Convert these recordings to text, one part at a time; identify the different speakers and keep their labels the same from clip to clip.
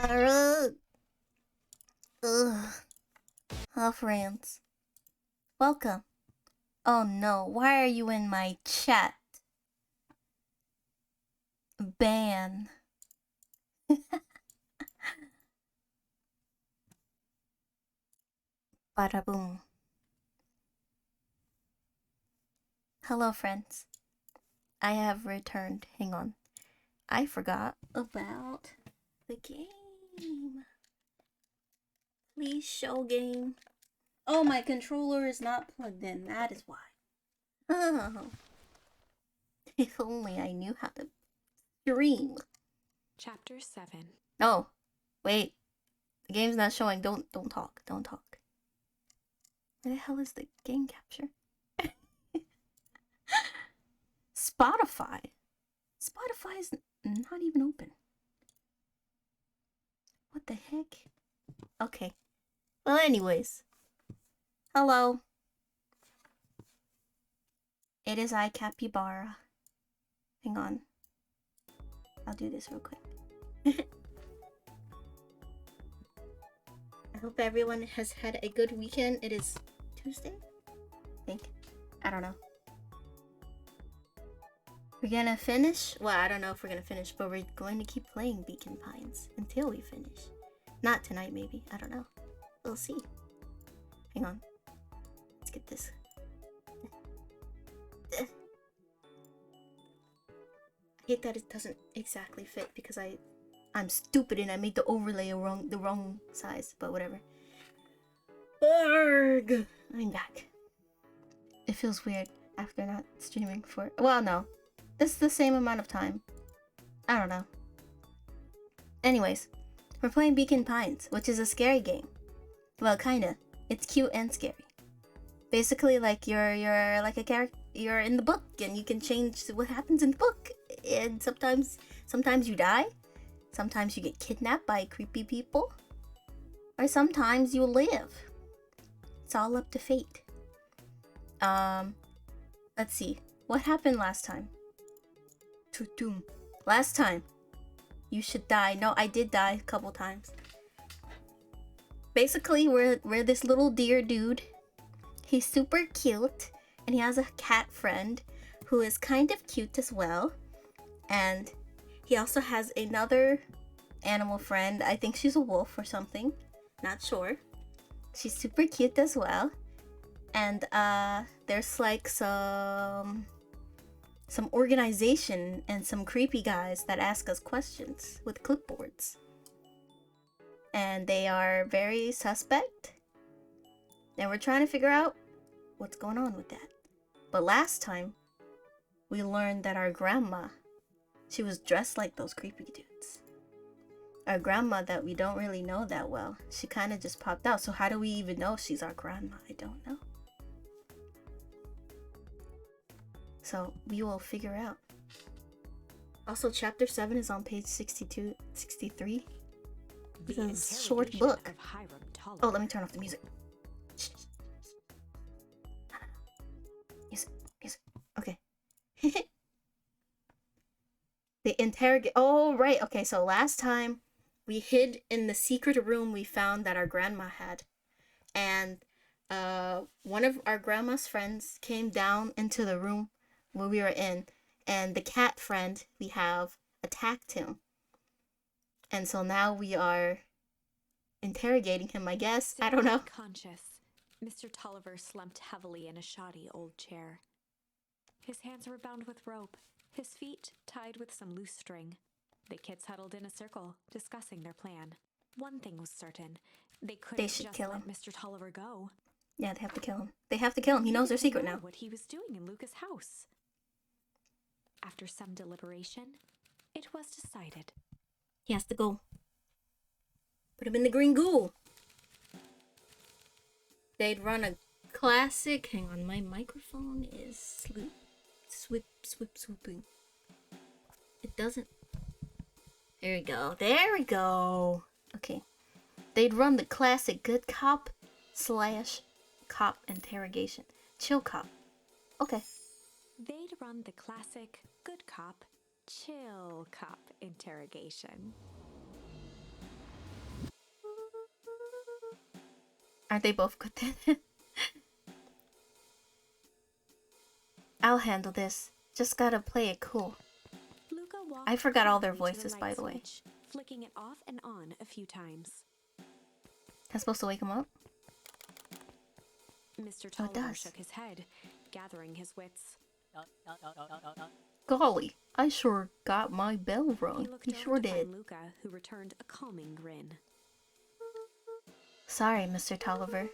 Speaker 1: Ugh. Oh, friends. Welcome. Oh no, why are you in my chat? Ban. Bada boom. Hello, friends. I have returned. Hang on. I forgot about the game. Please show game. Oh, my controller is not plugged in. That is why. Oh. If only I knew how to stream.
Speaker 2: Chapter 7.
Speaker 1: No. Wait. The game's not showing. Don't talk. Don't talk. Where the hell is the game capture? Spotify. Spotify is not even open. What the heck? Okay. Well, anyways. Hello. It is I, Capybara. Hang on. I'll do this real quick. I hope everyone has had a good weekend. It is Tuesday? I think. I don't know. We're gonna finish? Well, I don't know if we're gonna finish, but we're going to keep playing Beacon Pines until we finish. Not tonight, maybe. I don't know. We'll see. Hang on. Let's get this. I hate that it doesn't exactly fit because I'm stupid and I made the overlay the wrong size, but whatever. Arrgh! I'm back. It feels weird after not streaming for... Well, no. This is the same amount of time. I don't know. Anyways, we're playing Beacon Pines, which is a scary game. Well, kinda. It's cute and scary. Basically, like you're like a character. You're in the book, and you can change what happens in the book. And sometimes you die. Sometimes you get kidnapped by creepy people. Or sometimes you live. It's all up to fate. Let's see. What happened last time? Last time. You should die. No, I did die a couple times. Basically, we're this little deer dude. He's super cute, and he has a cat friend who is kind of cute as well. And he also has another animal friend. I think she's a wolf or something. Not sure. She's super cute as well. And there's like some organization and some creepy guys that ask us questions with clipboards. And they are very suspect. And we're trying to figure out what's going on with that. But last time, we learned that our grandma, she was dressed like those creepy dudes. Our grandma that we don't really know that well, she kind of just popped out. So how do we even know she's our grandma? I don't know. So we will figure out. Also, chapter 7 is on page 62, 63. It's a short book. Oh, let me turn off the music. Music. Okay. The interrogate. Oh, right. Okay, so last time we hid in the secret room we found that our grandma had. And one of our grandma's friends came down into the room where we were in. And the cat friend we have attacked him. And so now we are interrogating him, I guess. I don't know.
Speaker 2: Conscious, Mr. Tolliver slumped heavily in a shoddy old chair. His hands were bound with rope, his feet tied with some loose string. The kids huddled in a circle, discussing their plan. One thing was certain. They couldn't just let Mr. Tolliver go.
Speaker 1: Yeah, they have to kill him. They have to kill him. He knows their secret now.
Speaker 2: What he was doing in Lucas' house. After some deliberation, it was decided.
Speaker 1: He has to go. Put him in the green goo. They'd run a classic... Hang on, my microphone is swooping. It doesn't... There we go. There we go. Okay. They'd run the classic good cop / cop interrogation. Chill cop. Okay.
Speaker 2: They'd run the classic good cop, chill cop interrogation.
Speaker 1: Aren't they both good then? I'll handle this. Just gotta play it cool.
Speaker 2: Luca walked
Speaker 1: I forgot all their
Speaker 2: calmly to
Speaker 1: voices,
Speaker 2: light
Speaker 1: by the way.
Speaker 2: switch, flicking it off and on a few times.
Speaker 1: That's supposed to wake him up?
Speaker 2: Mr.
Speaker 1: Oh, it
Speaker 2: Tolliver
Speaker 1: does.
Speaker 2: shook his head, gathering his wits.
Speaker 1: Golly, I sure got my bell rung.
Speaker 2: He looked
Speaker 1: He
Speaker 2: over
Speaker 1: sure
Speaker 2: to find
Speaker 1: did.
Speaker 2: Luca, who returned a calming grin.
Speaker 1: Sorry, Mr. Tolliver.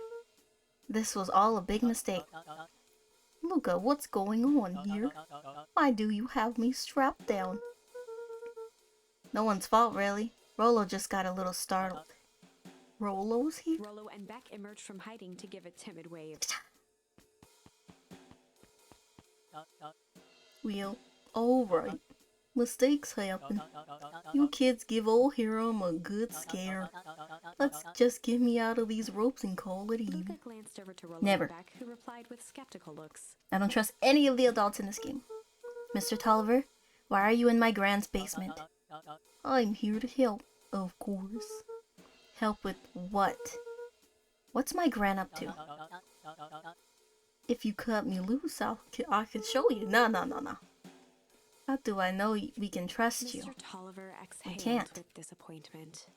Speaker 1: This was all a big mistake. Luca, what's going on here? Why do you have me strapped down? No one's fault, really. Rollo just got a little startled. Rollo's here?
Speaker 2: Rollo and Beck emerged from hiding to give a timid wave.
Speaker 1: Well, alright. Mistakes happen. You kids give old Hiram a good scare. Let's just get me out of these ropes and call it
Speaker 2: Luca
Speaker 1: even.
Speaker 2: glanced over to Rollo
Speaker 1: Never.
Speaker 2: and Beck, who replied with skeptical looks.
Speaker 1: I don't trust any of the adults in this game. Mr. Tolliver, why are you in my grand's basement? I'm here to help, of course. Help with what? What's my gran up to? If you cut me loose, I can show you. No. How do I know we can trust you?
Speaker 2: Mr. Tolliver exhaled
Speaker 1: can't.
Speaker 2: with disappointment.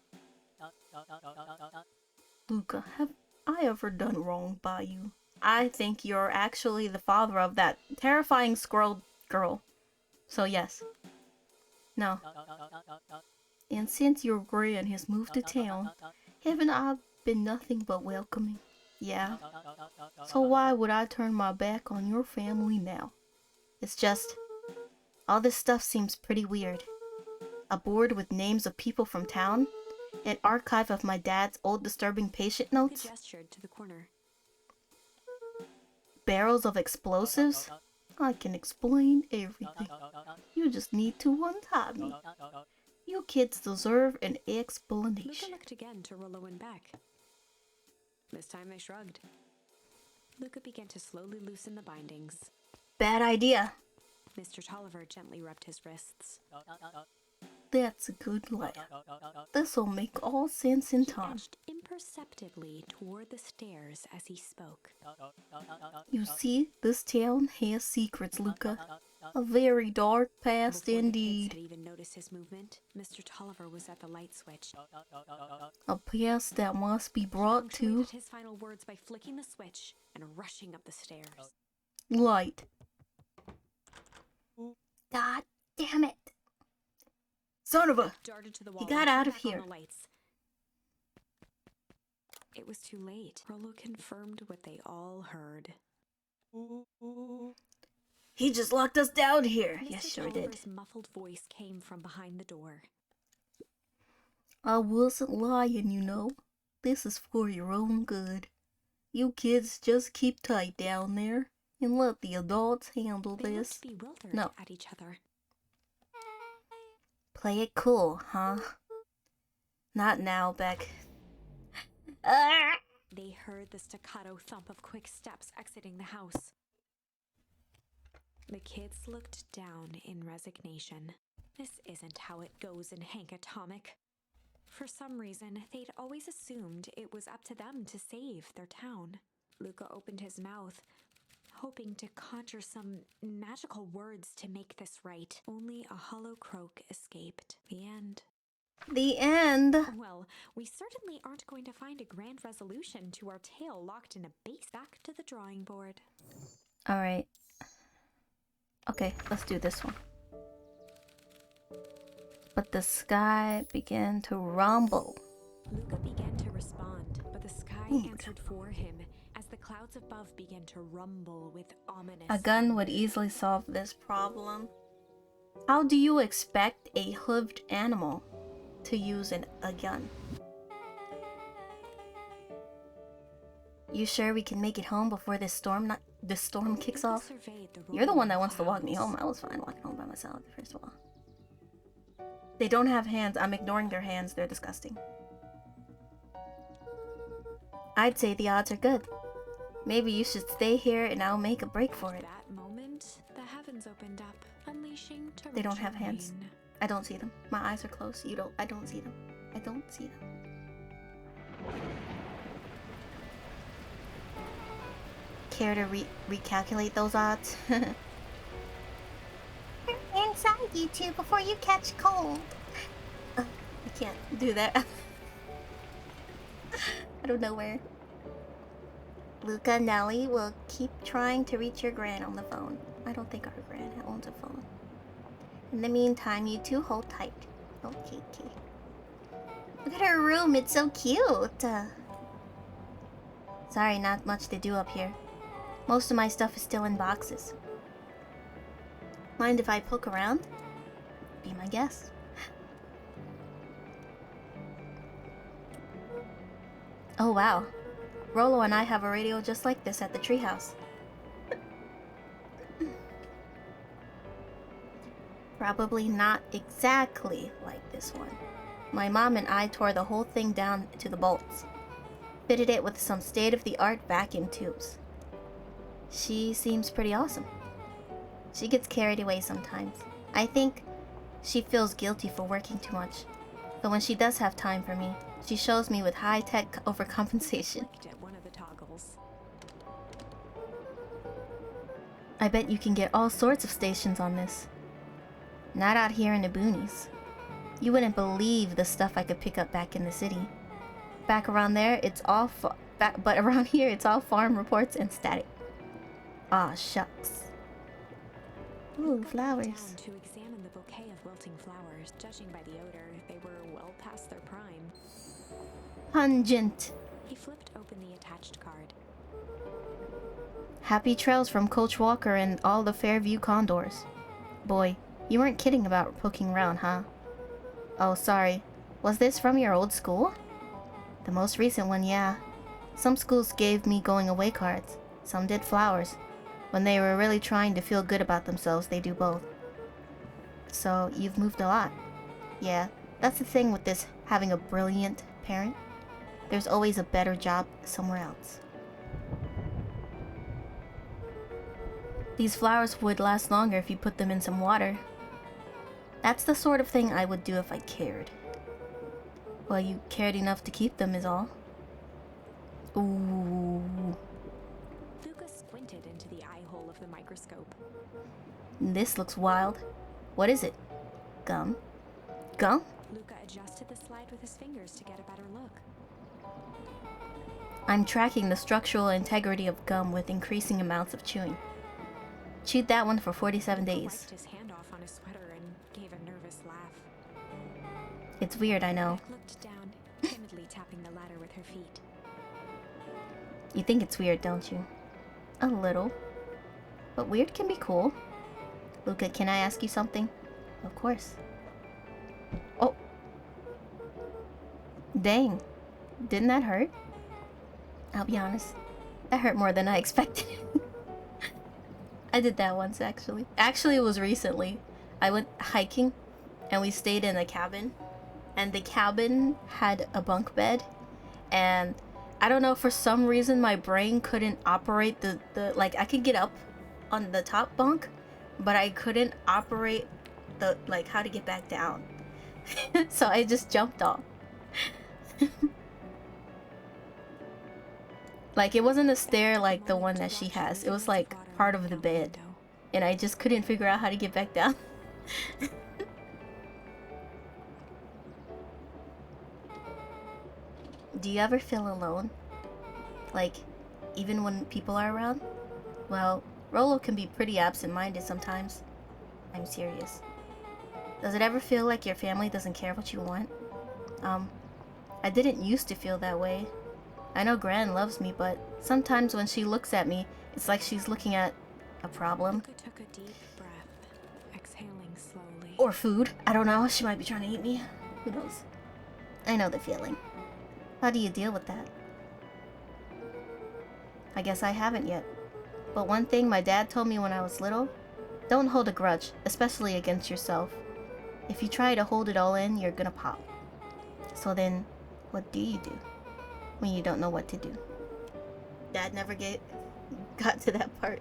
Speaker 1: Luca, have I ever done wrong by you? I think you're actually the father of that terrifying squirrel girl. So yes. No. And since your gran has moved to town, haven't I been nothing but welcoming? Yeah. So why would I turn my back on your family now? It's just, all this stuff seems pretty weird. A board with names of people from town? An archive of my dad's old disturbing patient
Speaker 2: Luca
Speaker 1: notes?
Speaker 2: gestured to the corner.
Speaker 1: Barrels of explosives? I can explain everything. You just need to untie me. You kids deserve an
Speaker 2: Luca
Speaker 1: explanation.
Speaker 2: looked again to Rollo and Beck. This time they shrugged. Luca began to slowly loosen the bindings.
Speaker 1: Bad idea.
Speaker 2: Mr. Tolliver gently rubbed his wrists.
Speaker 1: That's a good lad. This'll make all sense in
Speaker 2: He
Speaker 1: time.
Speaker 2: edged imperceptibly toward the stairs as he spoke.
Speaker 1: You see, this town has secrets, Luca. A very dark past
Speaker 2: Before the kids
Speaker 1: indeed.
Speaker 2: had even noticed his movement, Mr. Tolliver was at the light switch.
Speaker 1: A past that must be brought to
Speaker 2: Punctuated his final words by flicking the switch and rushing up the stairs.
Speaker 1: light. God damn it. Son of a...
Speaker 2: Darted to the wall.
Speaker 1: got
Speaker 2: and
Speaker 1: out
Speaker 2: turned
Speaker 1: of
Speaker 2: back on
Speaker 1: here.
Speaker 2: the lights. It was too late. Rollo confirmed what they all heard.
Speaker 1: He just locked us down here.
Speaker 2: Mr.
Speaker 1: Yes, sure did.
Speaker 2: Tolliver's muffled voice came from behind the door.
Speaker 1: I wasn't lying, you know. This is for your own good. You kids just keep tight down there and let the adults handle
Speaker 2: They
Speaker 1: this.
Speaker 2: looked bewildered
Speaker 1: No.
Speaker 2: at each other.
Speaker 1: Play it cool, huh? Not now, Beck.
Speaker 2: They heard the staccato thump of quick steps exiting the house. The kids looked down in resignation. This isn't how it goes in Hank Atomic. For some reason, they'd always assumed it was up to them to save their town. Luca opened his mouth, hoping to conjure some magical words to make this right. Only a hollow croak escaped. The end.
Speaker 1: The end.
Speaker 2: Well, we certainly aren't going to find a grand resolution to our tale locked in a base. Back to the drawing board.
Speaker 1: Alright. Okay, let's do this one. But the sky began to rumble.
Speaker 2: Luca began to respond, but the sky answered for him as the clouds above began to rumble with ominous.
Speaker 1: A gun would easily solve this problem. How do you expect a hooved animal to use a gun? You sure we can make it home before this storm kicks
Speaker 2: Luca
Speaker 1: off?
Speaker 2: surveyed the
Speaker 1: You're the one
Speaker 2: rolling
Speaker 1: that wants to walk me
Speaker 2: clouds.
Speaker 1: home. I was fine walking home by myself, first of all. They don't have hands. I'm ignoring their hands. They're disgusting. I'd say the odds are good. Maybe you should stay here and I'll make a break for
Speaker 2: At
Speaker 1: it.
Speaker 2: that moment, the heavens opened up, unleashing
Speaker 1: They don't
Speaker 2: torrential
Speaker 1: have hands.
Speaker 2: rain.
Speaker 1: I don't see them. My eyes are closed. I don't see them. I don't see them. care to recalculate those odds? Inside you two before you catch cold. I can't do that. I don't know where. Luca and Nelly will keep trying to reach your gran on the phone. I don't think our gran owns a phone. In the meantime, you two hold tight. Okay, okay. Look at her room, it's so cute. Sorry, not much to do up here. Most of my stuff is still in boxes. Mind if I poke around? Be my guest. Oh wow. Rolo and I have a radio just like this at the treehouse. Probably not exactly like this one. My mom and I tore the whole thing down to the bolts. Fitted it with some state-of-the-art vacuum tubes. She seems pretty awesome. She gets carried away sometimes. I think she feels guilty for working too much. But when she does have time for me, she shows me with high-tech overcompensation.
Speaker 2: One of the toggles.
Speaker 1: I bet you can get all sorts of stations on this. Not out here in the boonies. You wouldn't believe the stuff I could pick up back in the city. Back around there, it's all but around here, it's all farm reports and static. Aw, shucks. Ooh, flowers.
Speaker 2: To examine the bouquet of wilting flowers, judging by the odor, they were well past their prime.
Speaker 1: Pungent.
Speaker 2: He flipped open the attached card.
Speaker 1: Happy trails from Coach Walker and all the Fairview Condors. Boy, you weren't kidding about poking around, huh? Oh, sorry. Was this from your old school? The most recent one, yeah. Some schools gave me going away cards. Some did flowers. When they were really trying to feel good about themselves, they do both. So, you've moved a lot. Yeah, that's the thing with this having a brilliant parent. There's always a better job somewhere else. These flowers would last longer if you put them in some water. That's the sort of thing I would do if I cared. Well, you cared enough to keep them is all. Ooh.
Speaker 2: Luca squinted into the eye hole of the microscope.
Speaker 1: This looks wild. What is it? Gum? Gum?
Speaker 2: Luca adjusted the slide with his fingers to get a better look.
Speaker 1: I'm tracking the structural integrity of gum with increasing amounts of chewing. Chewed that one for 47 days.
Speaker 2: Wiped his hand off on his sweater and gave a nervous laugh.
Speaker 1: It's weird, I know.
Speaker 2: Beck looked down, timidly tapping the ladder with her feet.
Speaker 1: You think it's weird, don't you? A little. But weird can be cool. Luca, can I ask you something? Of course. Oh. Dang. Didn't that hurt? I'll be honest. That hurt more than I expected. I did that once, actually. Actually, it was recently. I went hiking, and we stayed in a cabin. And the cabin had a bunk bed. And I don't know, for some reason, my brain couldn't operate the like, I could get up on the top bunk, but I couldn't operate the, like, how to get back down. So I just jumped off. Like, it wasn't a stair like the one that she has. It was like part of the bed. And I just couldn't figure out how to get back down. Do you ever feel alone? Like, even when people are around? Well, Rolo can be pretty absent-minded sometimes. I'm serious. Does it ever feel like your family doesn't care what you want? I didn't used to feel that way. I know Gran loves me, but sometimes when she looks at me, it's like she's looking at a problem.
Speaker 2: Luca took a deep breath, exhaling slowly.
Speaker 1: Or food. I don't know. She might be trying to eat me. Who knows? I know the feeling. How do you deal with that? I guess I haven't yet. But one thing my dad told me when I was little, don't hold a grudge, especially against yourself. If you try to hold it all in, you're gonna pop. So then, what do you do when you don't know what to do? Dad never got to that part.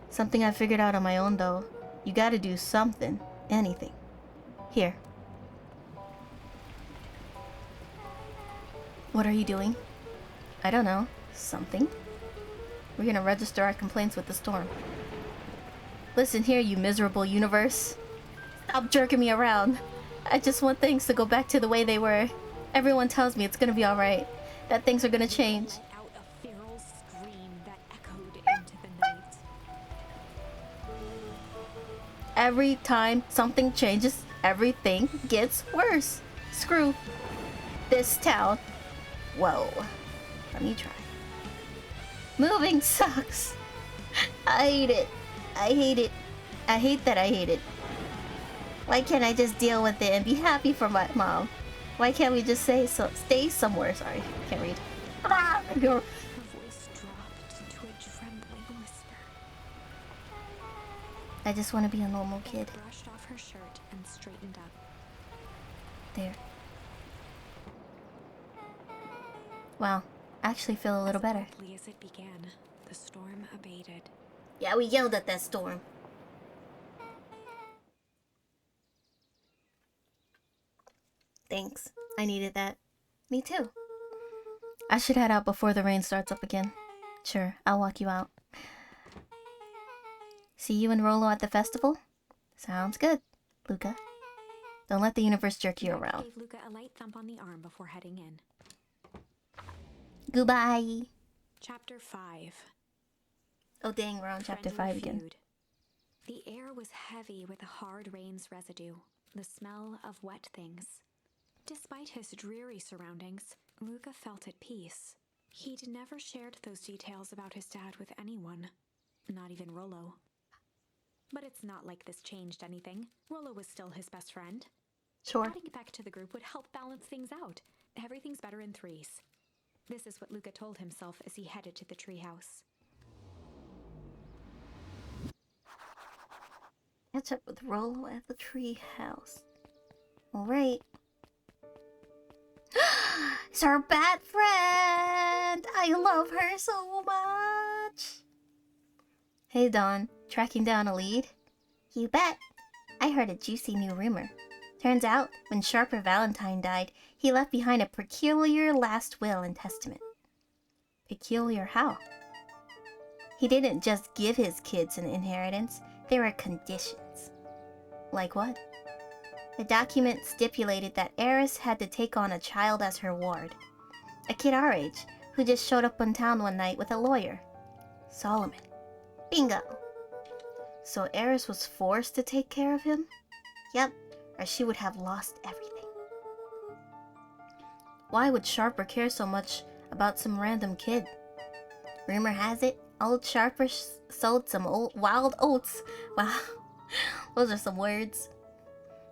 Speaker 1: Something I figured out on my own though. You gotta do something. Anything. Here. What are you doing? I don't know. Something? We're gonna register our complaints with the storm. Listen here, you miserable universe. Stop jerking me around. I just want things to go back to the way they were. Everyone tells me it's gonna be alright. That things are gonna change.
Speaker 2: Let out a feral scream that echoed into the night.
Speaker 1: Every time something changes, everything gets worse. Screw this town. Whoa. Let me try. Moving sucks. I hate it. I hate it. I hate that I hate it. Why can't I just deal with it and be happy for my mom? Why can't we just stay somewhere? Sorry, can't read.
Speaker 2: Her voice dropped to a trembling whisper.
Speaker 1: I just want to be a normal kid.
Speaker 2: She brushed off her shirt and straightened up.
Speaker 1: There. Wow, I actually feel a little better.
Speaker 2: As abruptly as it began, the storm abated.
Speaker 1: Yeah, we yelled at that storm. Thanks. I needed that. Me too. I should head out before the rain starts up again. Sure, I'll walk you out. See you and Rolo at the festival? Sounds good, Luca. Don't let the universe jerk you around.
Speaker 2: Gave Luca a light thump on the arm before heading in.
Speaker 1: Goodbye.
Speaker 2: Chapter 5.
Speaker 1: Oh dang, we're on chapter 5 again.
Speaker 2: Feud. The air was heavy with the hard rain's residue, the smell of wet things. Despite his dreary surroundings, Luca felt at peace. He'd never shared those details about his dad with anyone, not even Rolo. But it's not like this changed anything. Rolo was still his best friend.
Speaker 1: Sure.
Speaker 2: Adding it back to the group would help balance things out. Everything's better in threes. This is what Luca told himself as he headed to the treehouse.
Speaker 1: Catch up with Rolo at the tree house. Alright. It's our bad friend! I love her so much! Hey Dawn, tracking down a lead? You bet! I heard a juicy new rumor. Turns out, when Sharper Valentine died, he left behind a peculiar last will and testament. Peculiar how? He didn't just give his kids an inheritance, there were conditions. Like what? The document stipulated that Eris had to take on a child as her ward. A kid our age, who just showed up in town one night with a lawyer. Solomon. Bingo! So Eris was forced to take care of him? Yep, or she would have lost everything. Why would Sharper care so much about some random kid? Rumor has it, old Sharper sold some wild oats. Wow, those are some words.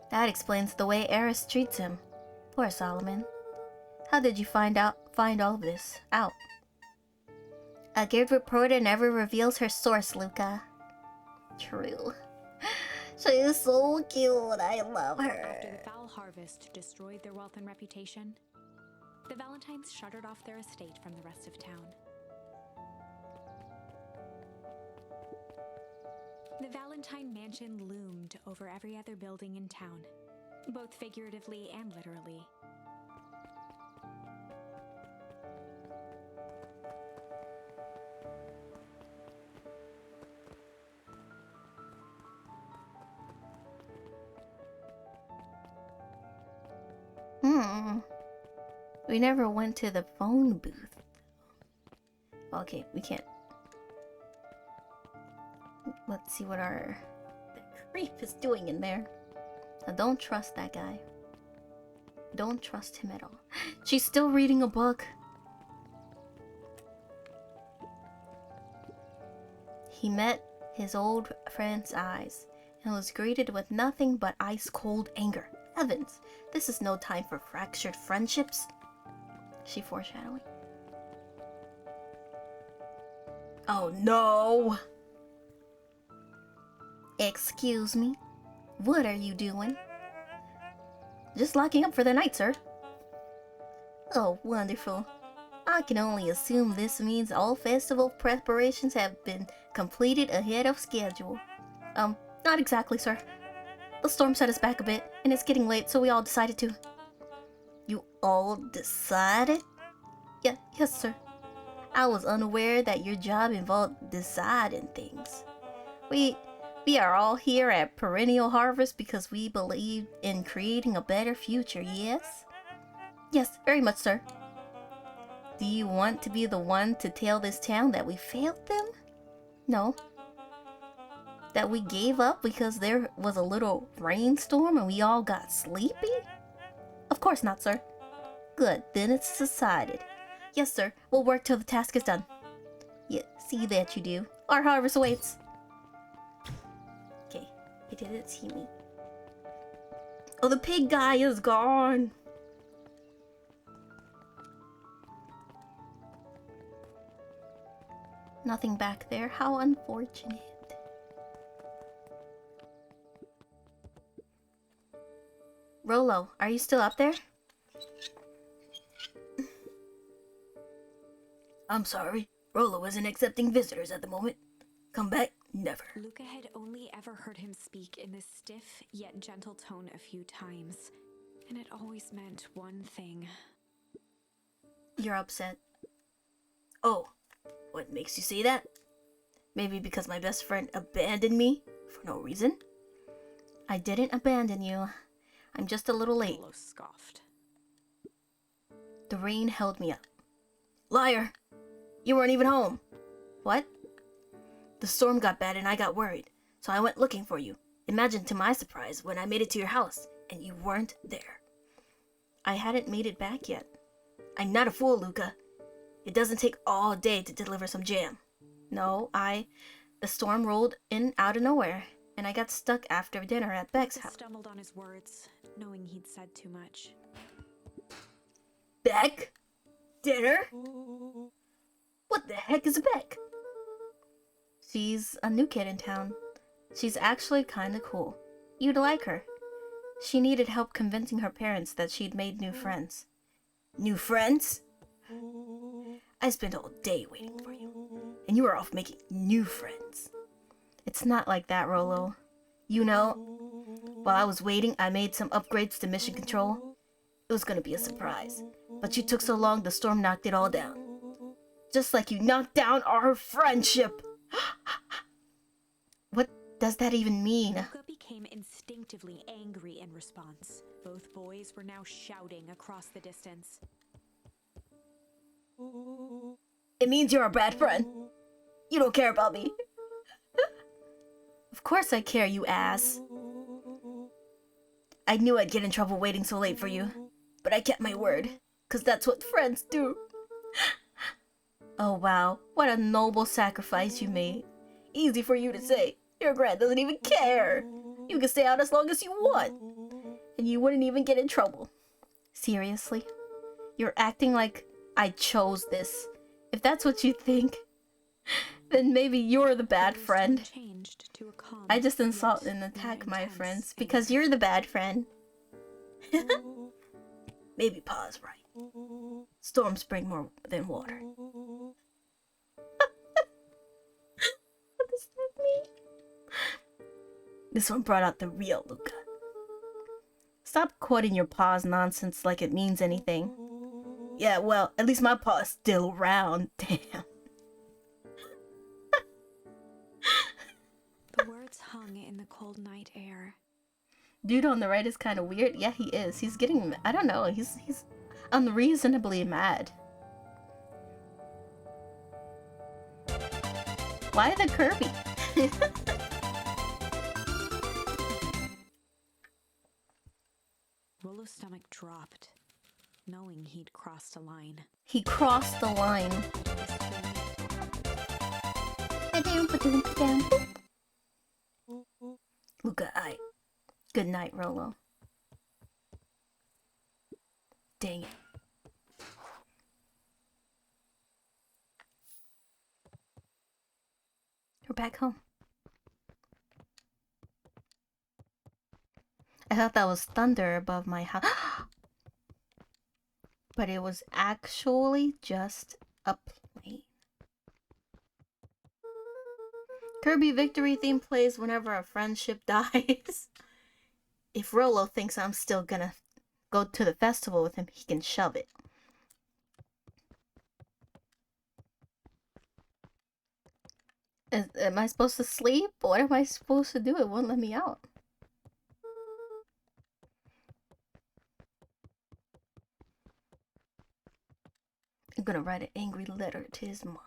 Speaker 1: That explains the way Eris treats him. Poor Solomon. How did you find all of this out? A good reporter never reveals her source, Luca. True. She is so cute. I love her.
Speaker 2: After the foul harvest destroyed their wealth and reputation, the Valentines shuttered off their estate from the rest of town. The Valentine mansion loomed over every other building in town, both figuratively and literally.
Speaker 1: We never went to the phone booth. Okay, we can't. Let's see what the creep is doing in there. Now, don't trust that guy. Don't trust him at all. She's still reading a book. He met his old friend's eyes and was greeted with nothing but ice-cold anger. Heavens, this is no time for fractured friendships. She foreshadowing. Oh no! Excuse me? What are you doing? Just locking up for the night, sir. Oh, wonderful. I can only assume this means all festival preparations have been completed ahead of schedule. Not exactly, sir. The storm set us back a bit, and it's getting late, so we all decided to... You all decided? Yes, sir. I was unaware that your job involved deciding things. We are all here at Perennial Harvest because we believe in creating a better future, yes? Yes, very much, sir. Do you want to be the one to tell this town that we failed them? No. That we gave up because there was a little rainstorm and we all got sleepy? Of course not, sir. Good, then it's decided. Yes, sir, we'll work till the task is done. Yeah, see that you do. Our harvest awaits. Okay, he didn't see me. Oh, the pig guy is gone. Nothing back there. How unfortunate. Rolo, are you still up there? I'm sorry. Rolo isn't accepting visitors at the moment. Come back? Never.
Speaker 2: Luca had only ever heard him speak in this stiff yet gentle tone a few times, and it always meant one thing.
Speaker 1: You're upset. Oh, what makes you say that? Maybe because my best friend abandoned me for no reason? I didn't abandon you. I'm just a little late.
Speaker 2: Rolo scoffed.
Speaker 1: The rain held me up. Liar! You weren't even home. What? The storm got bad and I got worried, so I went looking for you. Imagine to my surprise when I made it to your house and you weren't there. I hadn't made it back yet. I'm not a fool, Luca. It doesn't take all day to deliver some jam. No, the storm rolled in out of nowhere, and I got stuck after dinner at Beck's
Speaker 2: Luca
Speaker 1: house.
Speaker 2: stumbled on his words, knowing he'd said too much.
Speaker 1: Beck? Dinner? What the heck is Beck? She's a new kid in town. She's actually kinda cool. You'd like her. She needed help convincing her parents that she'd made new friends. New friends? I spent all day waiting for you, and you were off making new friends. It's not like that, Rolo. You know, while I was waiting, I made some upgrades to mission control. It was gonna be a surprise, but you took so long the storm knocked it all down. Just like you knocked down our friendship. What does that even mean?
Speaker 2: Luca became instinctively angry in response. Both boys were now shouting across the distance.
Speaker 1: It means you're a bad friend. You don't care about me. Of course I care, you ass. I knew I'd get in trouble waiting so late for you, but I kept my word, 'cause that's what friends do. Oh wow, what a noble sacrifice you made. Easy for you to say. Your grand doesn't even care. You can stay out as long as you want, and you wouldn't even get in trouble. Seriously? You're acting like I chose this. If that's what you think, then maybe you're the bad friend.
Speaker 2: Changed to a calm,
Speaker 1: I just insult
Speaker 2: yet
Speaker 1: and attack
Speaker 2: more
Speaker 1: my
Speaker 2: intense
Speaker 1: friends
Speaker 2: anger.
Speaker 1: because you're the bad friend. Maybe Pa's right. Storms bring more than water. What does that mean? This one brought out the real Luca. Stop quoting your Pa's nonsense like it means anything. Yeah, well, at least my Pa's still around. Damn.
Speaker 2: The words hung in the cold night air.
Speaker 1: Dude on the right is kind of weird. Yeah, he is. He's getting, I don't know, he's unreasonably mad. Why the Kirby?
Speaker 2: Rolo's stomach dropped, knowing he'd crossed a line.
Speaker 1: He crossed the line.
Speaker 2: It was too late.
Speaker 1: Luca, good night, Rolo. Dang it. We're back home. I thought that was thunder above my house. But it was actually just a plane. Kirby victory theme plays whenever a friendship dies. If Rolo thinks I'm still gonna go to the festival with him, he can shove it. Am I supposed to sleep? What am I supposed to do? It won't let me out. I'm gonna write an angry letter to his mom.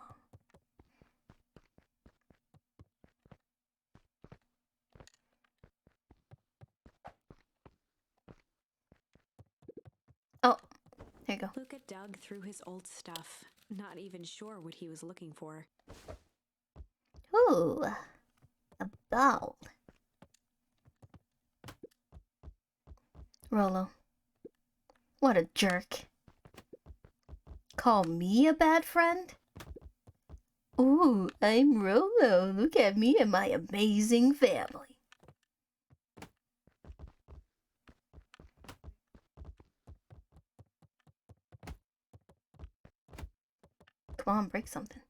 Speaker 1: Oh, there you go.
Speaker 2: Luca dug through his old stuff, not even sure what he was looking for.
Speaker 1: Ooh, a ball. Rollo. What a jerk. Call me a bad friend? Ooh, I'm Rollo. Look at me and my amazing family. Come on, break something.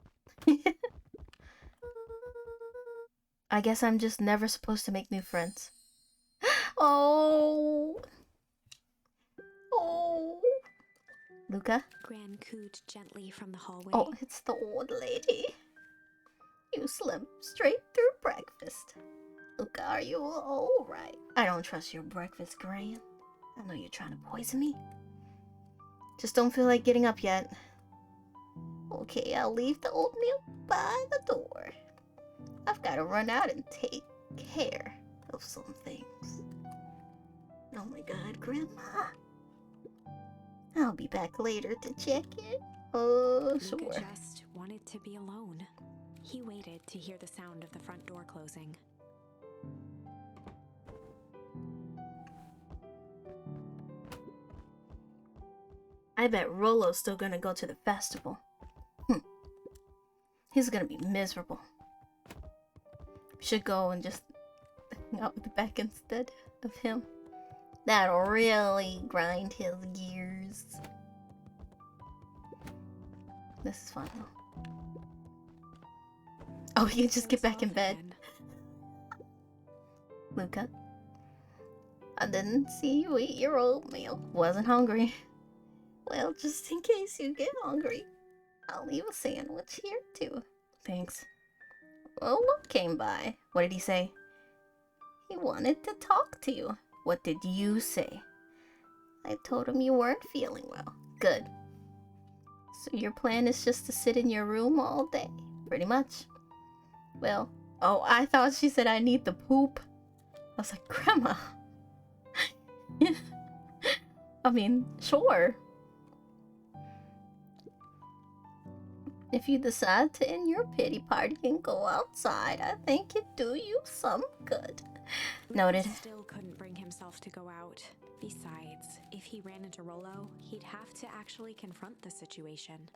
Speaker 1: I guess I'm just never supposed to make new friends. Oh. Oh. Luca?
Speaker 2: Gran cooed gently from the hallway.
Speaker 1: Oh, it's the old lady. You slept straight through breakfast. Luca, are you alright? I don't trust your breakfast, Gran. I know you're trying to poison me. Just don't feel like getting up yet. Okay, I'll leave the oatmeal by the door. I've got to run out and take care of some things. Oh my god, Grandma. I'll be back later to check it. Oh, sure.
Speaker 2: Luca just wanted to be alone. He waited to hear the sound of the front door closing.
Speaker 1: I bet Rollo's still gonna go to the festival. He's gonna be miserable. Should go and just hang out with Beck instead of him. That'll really grind his gears. This is fun though. Oh, he can just get back in bed. Luca, I didn't see you eat your oatmeal. Wasn't hungry. Well, just in case you get hungry, I'll leave a sandwich here too. Thanks. Well, Luke came by. What did he say? He wanted to talk to you. What did you say? I told him you weren't feeling well. Good. So your plan is just to sit in your room all day? Pretty much. Well, oh, I thought she said I need the poop. I was like, Grandma. I mean, sure. If you decide to end your pity party and go outside, I think it'd do you some good. Noted.
Speaker 2: Luca still couldn't bring himself to go out. Besides, if he ran into Rollo, he'd have to actually confront the situation.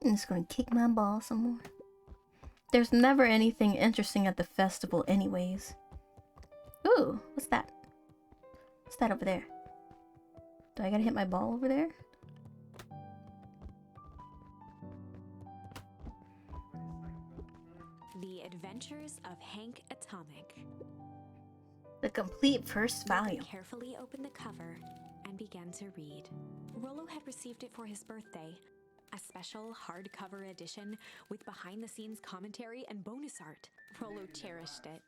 Speaker 1: I'm just gonna kick my ball some more. There's never anything interesting at the festival anyways. Ooh, what's that? What's that over there? Do I gotta hit my ball over there?
Speaker 2: The Adventures of Hank Atomic.
Speaker 1: The complete first volume.
Speaker 2: Luca carefully opened the cover and began to read. Rollo had received it for his birthday. A special hardcover edition with behind-the-scenes commentary and bonus art. Rollo cherished it,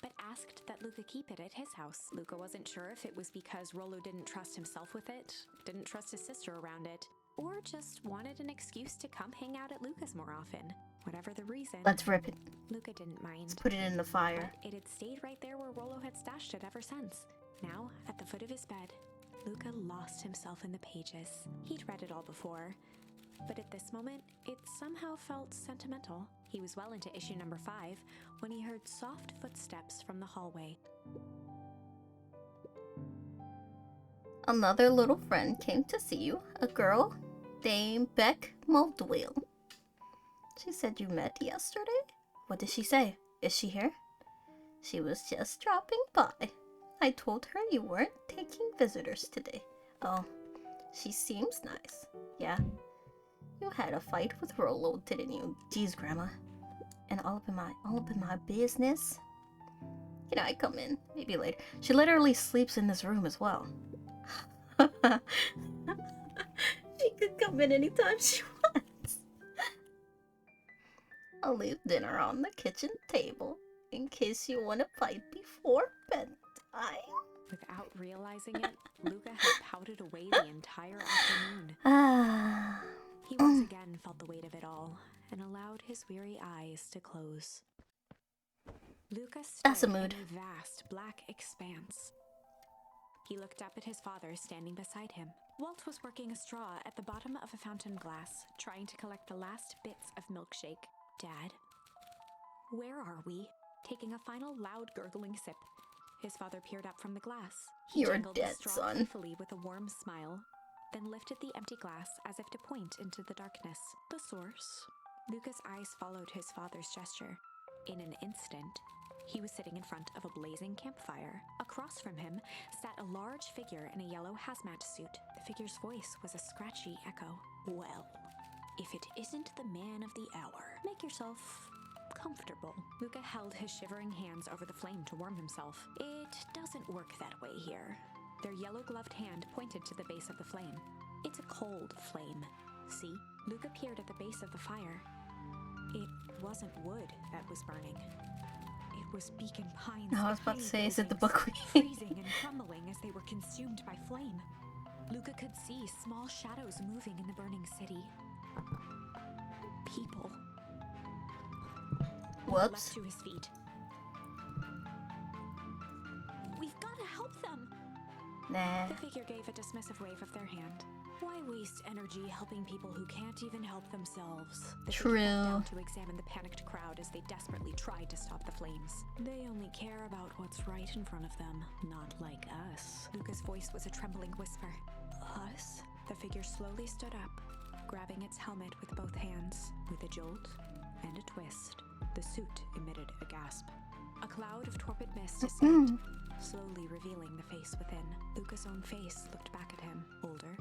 Speaker 2: but asked that Luca keep it at his house. Luca wasn't sure if it was because Rollo didn't trust himself with it, didn't trust his sister around it, or just wanted an excuse to come hang out at Luca's more often. Whatever the reason,
Speaker 1: Let's rip it.
Speaker 2: Luca didn't mind.
Speaker 1: Let's put it in the fire.
Speaker 2: But it had stayed right there where Rollo had stashed it ever since. Now, at the foot of his bed, Luca lost himself in the pages. He'd read it all before, but at this moment, it somehow felt sentimental. He was well into issue number 5 when he heard soft footsteps from the hallway.
Speaker 1: Another little friend came to see you, a girl named Beck Moldwell. She said you met yesterday? What did she say? Is she here? She was just dropping by. I told her you weren't taking visitors today. Oh, she seems nice. Yeah. You had a fight with Rollo, didn't you? Geez, Grandma. And all up in my business. Can I come in? Maybe later. She literally sleeps in this room as well. She could come in anytime she wants. I'll leave dinner on the kitchen table in case you want to fight before bedtime.
Speaker 2: Without realizing it, Luca had pouted away the entire afternoon.
Speaker 1: Ah.
Speaker 2: He once again felt the weight of it all and allowed his weary eyes to close. Luca
Speaker 1: That's a
Speaker 2: stood
Speaker 1: mood.
Speaker 2: in a vast black expanse. He looked up at his father standing beside him. Walt was working a straw at the bottom of a fountain glass, trying to collect the last bits of milkshake. Dad, where are we? Taking a final loud gurgling sip, his father peered up from the glass. He
Speaker 1: You're
Speaker 2: jingled
Speaker 1: dead,
Speaker 2: the straw
Speaker 1: son.
Speaker 2: playfully with a warm smile, then lifted the empty glass as if to point into the darkness. The source? Luca's eyes followed his father's gesture. In an instant, he was sitting in front of a blazing campfire. Across from him sat a large figure in a yellow hazmat suit. The figure's voice was a scratchy echo. Well, if it isn't the man of the hour, make yourself comfortable. Luca held his shivering hands over the flame to warm himself. It doesn't work that way here. Their yellow-gloved hand pointed to the base of the flame. It's a cold flame. See? Luca peered at the base of the fire. It wasn't wood that was burning. It was beacon pines.
Speaker 1: I was about to say, is it the
Speaker 2: buildings,
Speaker 1: buckwheat?
Speaker 2: freezing and crumbling as they were consumed by flame. Luca could see small shadows moving in the burning city. People. Luca leapt
Speaker 1: Whoops.
Speaker 2: to his feet. We've got to help them.
Speaker 1: Nah.
Speaker 2: The figure gave a dismissive wave of their hand. Why waste energy helping people who can't even help themselves? The figure bent down to examine the panicked crowd as they desperately tried to stop the flames. They only care about what's right in front of them, not like us. Luca's voice was a trembling whisper. Us? The figure slowly stood up, grabbing its helmet with both hands. With a jolt and a twist, the suit emitted a gasp. A cloud of torpid mist escaped, slowly revealing the face within. Luca's own face looked back at him, older,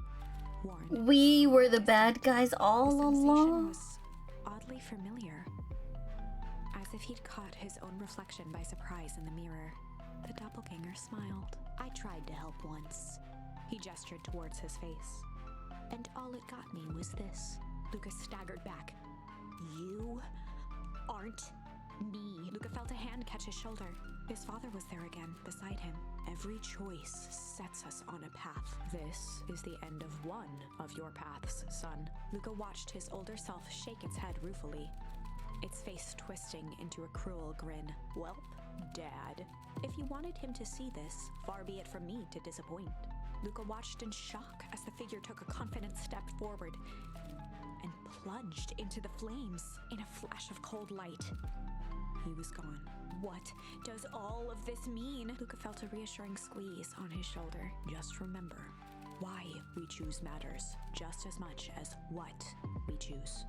Speaker 2: worn.
Speaker 1: We were the bad guys all
Speaker 2: The sensation
Speaker 1: along.
Speaker 2: was oddly familiar, as if he'd caught his own reflection by surprise in the mirror. The doppelganger smiled. I tried to help once. He gestured towards his face. And all it got me was this. Luca staggered back. You aren't me. Luca felt a hand catch his shoulder. His father was there again, beside him. Every choice sets us on a path. This is the end of one of your paths, son. Luca watched his older self shake its head ruefully, its face twisting into a cruel grin. Welp, Dad. If you wanted him to see this, far be it from me to disappoint. Luca watched in shock as the figure took a confident step forward and plunged into the flames in a flash of cold light. He was gone. What does all of this mean? Luca felt a reassuring squeeze on his shoulder. Just remember, why we choose matters just as much as what we choose.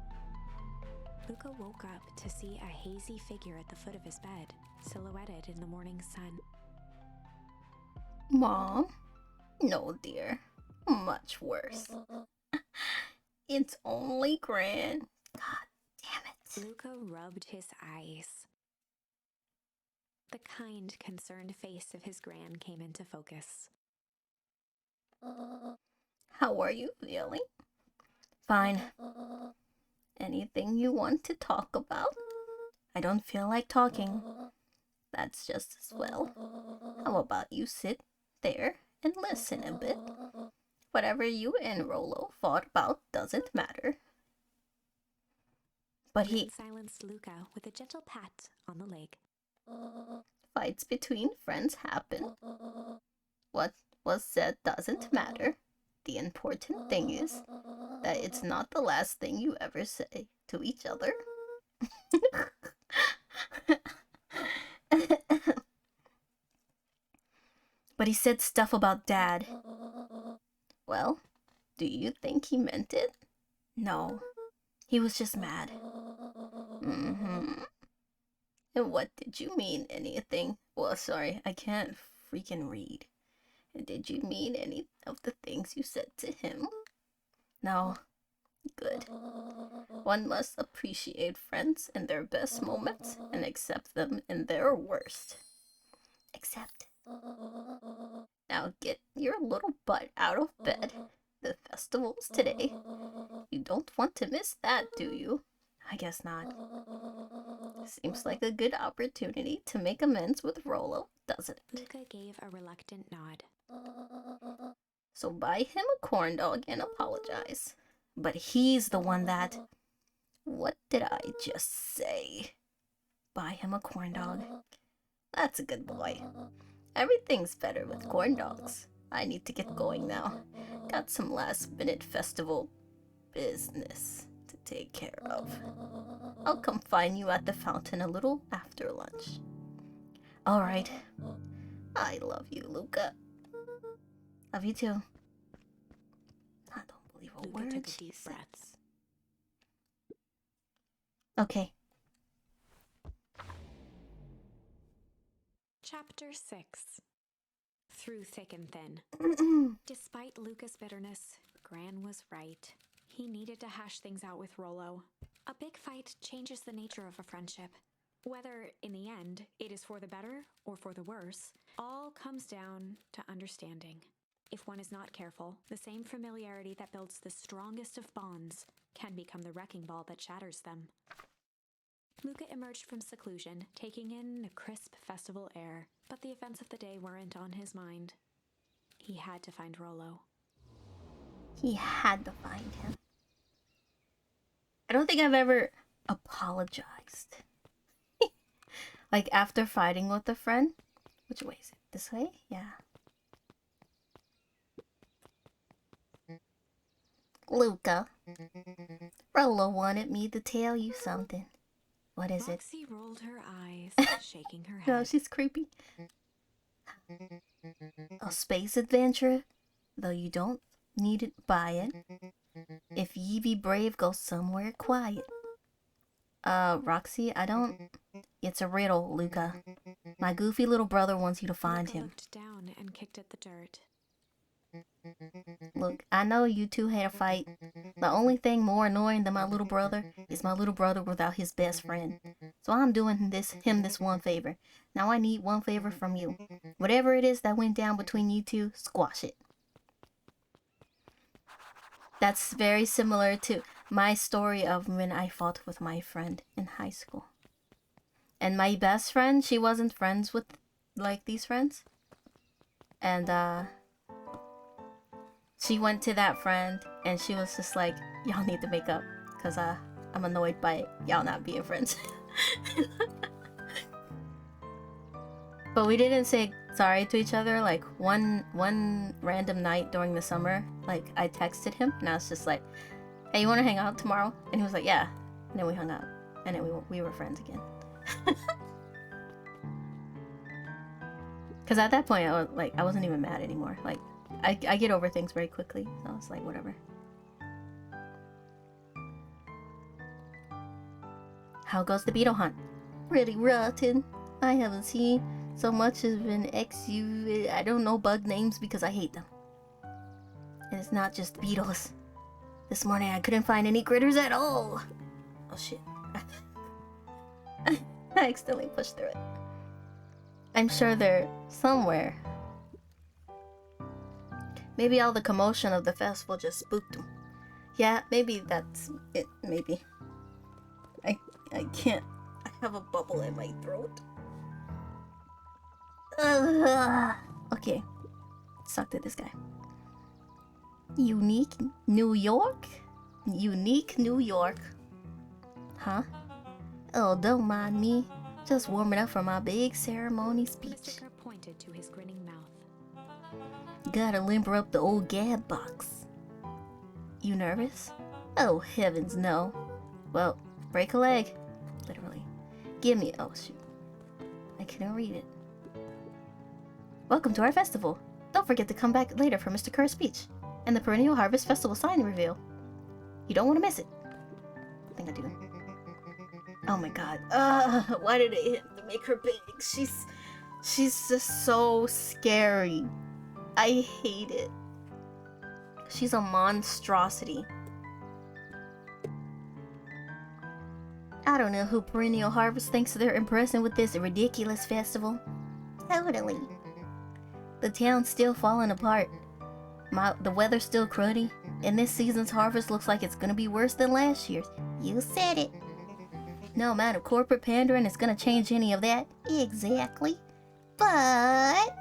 Speaker 2: Luca woke up to see a hazy figure at the foot of his bed, silhouetted in the morning sun.
Speaker 1: Mom? No, dear. Much worse. It's only Gran. God damn it.
Speaker 2: Luca rubbed his eyes. The kind, concerned face of his gran came into focus.
Speaker 1: How are you feeling? Fine. Anything you want to talk about? I don't feel like talking. That's just as well. How about you sit there and listen a bit? Whatever you and Rollo fought about doesn't matter. But he
Speaker 2: silenced Luca with a gentle pat on the leg.
Speaker 1: Fights between friends happen. What was said doesn't matter. The important thing is that it's not the last thing you ever say to each other. But he said stuff about Dad. Well, do you think he meant it? No. He was just mad. Mm-hmm. And what did you mean, anything? Well, sorry, I can't freaking read. Did you mean any of the things you said to him? No. Good. One must appreciate friends in their best moments and accept them in their worst. Accept. Now get your little butt out of bed. The festival's today. You don't want to miss that, do you? I guess not. Seems like a good opportunity to make amends with Rolo, doesn't it?
Speaker 2: Luca gave a reluctant nod.
Speaker 1: So buy him a corn dog and apologize. But he's the one that... What did I just say? Buy him a corn dog. That's a good boy. Everything's better with corn dogs. I need to get going now. Got some last minute festival business to take care of. I'll come find you at the fountain a little after lunch. Alright. I love you, Luca. Love you too. I don't believe a
Speaker 2: Luca
Speaker 1: word
Speaker 2: took a
Speaker 1: she
Speaker 2: deep
Speaker 1: says.
Speaker 2: breath.
Speaker 1: Okay.
Speaker 2: Chapter 6. Through thick and thin. Despite Luca's bitterness, Gran was right. He needed to hash things out with Rolo. A big fight changes the nature of a friendship. Whether, in the end, it is for the better or for the worse, all comes down to understanding. If one is not careful, the same familiarity that builds the strongest of bonds can become the wrecking ball that shatters them. Luca emerged from seclusion, taking in the crisp festival air, but the events of the day weren't on his mind. He had to find Rolo.
Speaker 1: He had to find him. I don't think I've ever apologized. Like after fighting with a friend. Which way is it? This way? Yeah. Luca, Rolo wanted me to tell you something. What is it?
Speaker 2: Roxy rolled her eyes, shaking her head.
Speaker 1: No, she's creepy. A space adventure, though you don't need to buy it. If ye be brave, go somewhere quiet. Roxy, I don't... It's a riddle, Luca. My goofy little brother wants you to find
Speaker 2: Luca
Speaker 1: him.
Speaker 2: looked down and kicked at the dirt.
Speaker 1: Look, I know you two had a fight. The only thing more annoying than my little brother is my little brother without his best friend. So I'm doing him this one favor. Now I need one favor from you. Whatever it is that went down between you two, squash it. That's very similar to my story of when I fought with my friend in high school. And my best friend, she wasn't friends with, like, these friends. And, she went to that friend, and she was just like, y'all need to make up, because, I'm annoyed by y'all not being friends. But we didn't say sorry to each other. Like, one random night during the summer, like, I texted him, and I was just like, hey, you want to hang out tomorrow? And he was like, yeah. And then we hung out, and then we were friends again. Because at that point, I wasn't even mad anymore. Like, I get over things very quickly, so I was like, whatever. How goes the beetle hunt? Pretty rotten. I haven't seen so much as an I don't know bug names because I hate them. And it's not just beetles. This morning I couldn't find any critters at all. Oh shit. I accidentally pushed through it. I'm sure they're somewhere. Maybe all the commotion of the festival just spooked them. Yeah, maybe that's it. Maybe. I can't. I have a bubble in my throat. Okay. Let's talk to this guy. Unique New York? Unique New York. Huh? Oh, don't mind me. Just warming up for my big ceremony speech.
Speaker 2: Mr. Kerr pointed to his grinning mouth.
Speaker 1: Gotta limber up the old gab box. You nervous? Oh, heavens no. Well, break a leg. Literally. Give me... Oh, shoot. I couldn't read it. Welcome to our festival. Don't forget to come back later for Mr. Kerr's speech and the Perennial Harvest Festival sign reveal. You don't want to miss it. I think I do. Oh my god. Why did it hit to make her big? She's just so scary. I hate it. She's a monstrosity. I don't know who Perennial Harvest thinks they're impressing with this ridiculous festival. Totally. The town's still falling apart. The weather's still cruddy, and this season's harvest looks like it's gonna be worse than last year's. You said it. No amount of corporate pandering is gonna change any of that.
Speaker 3: Exactly. But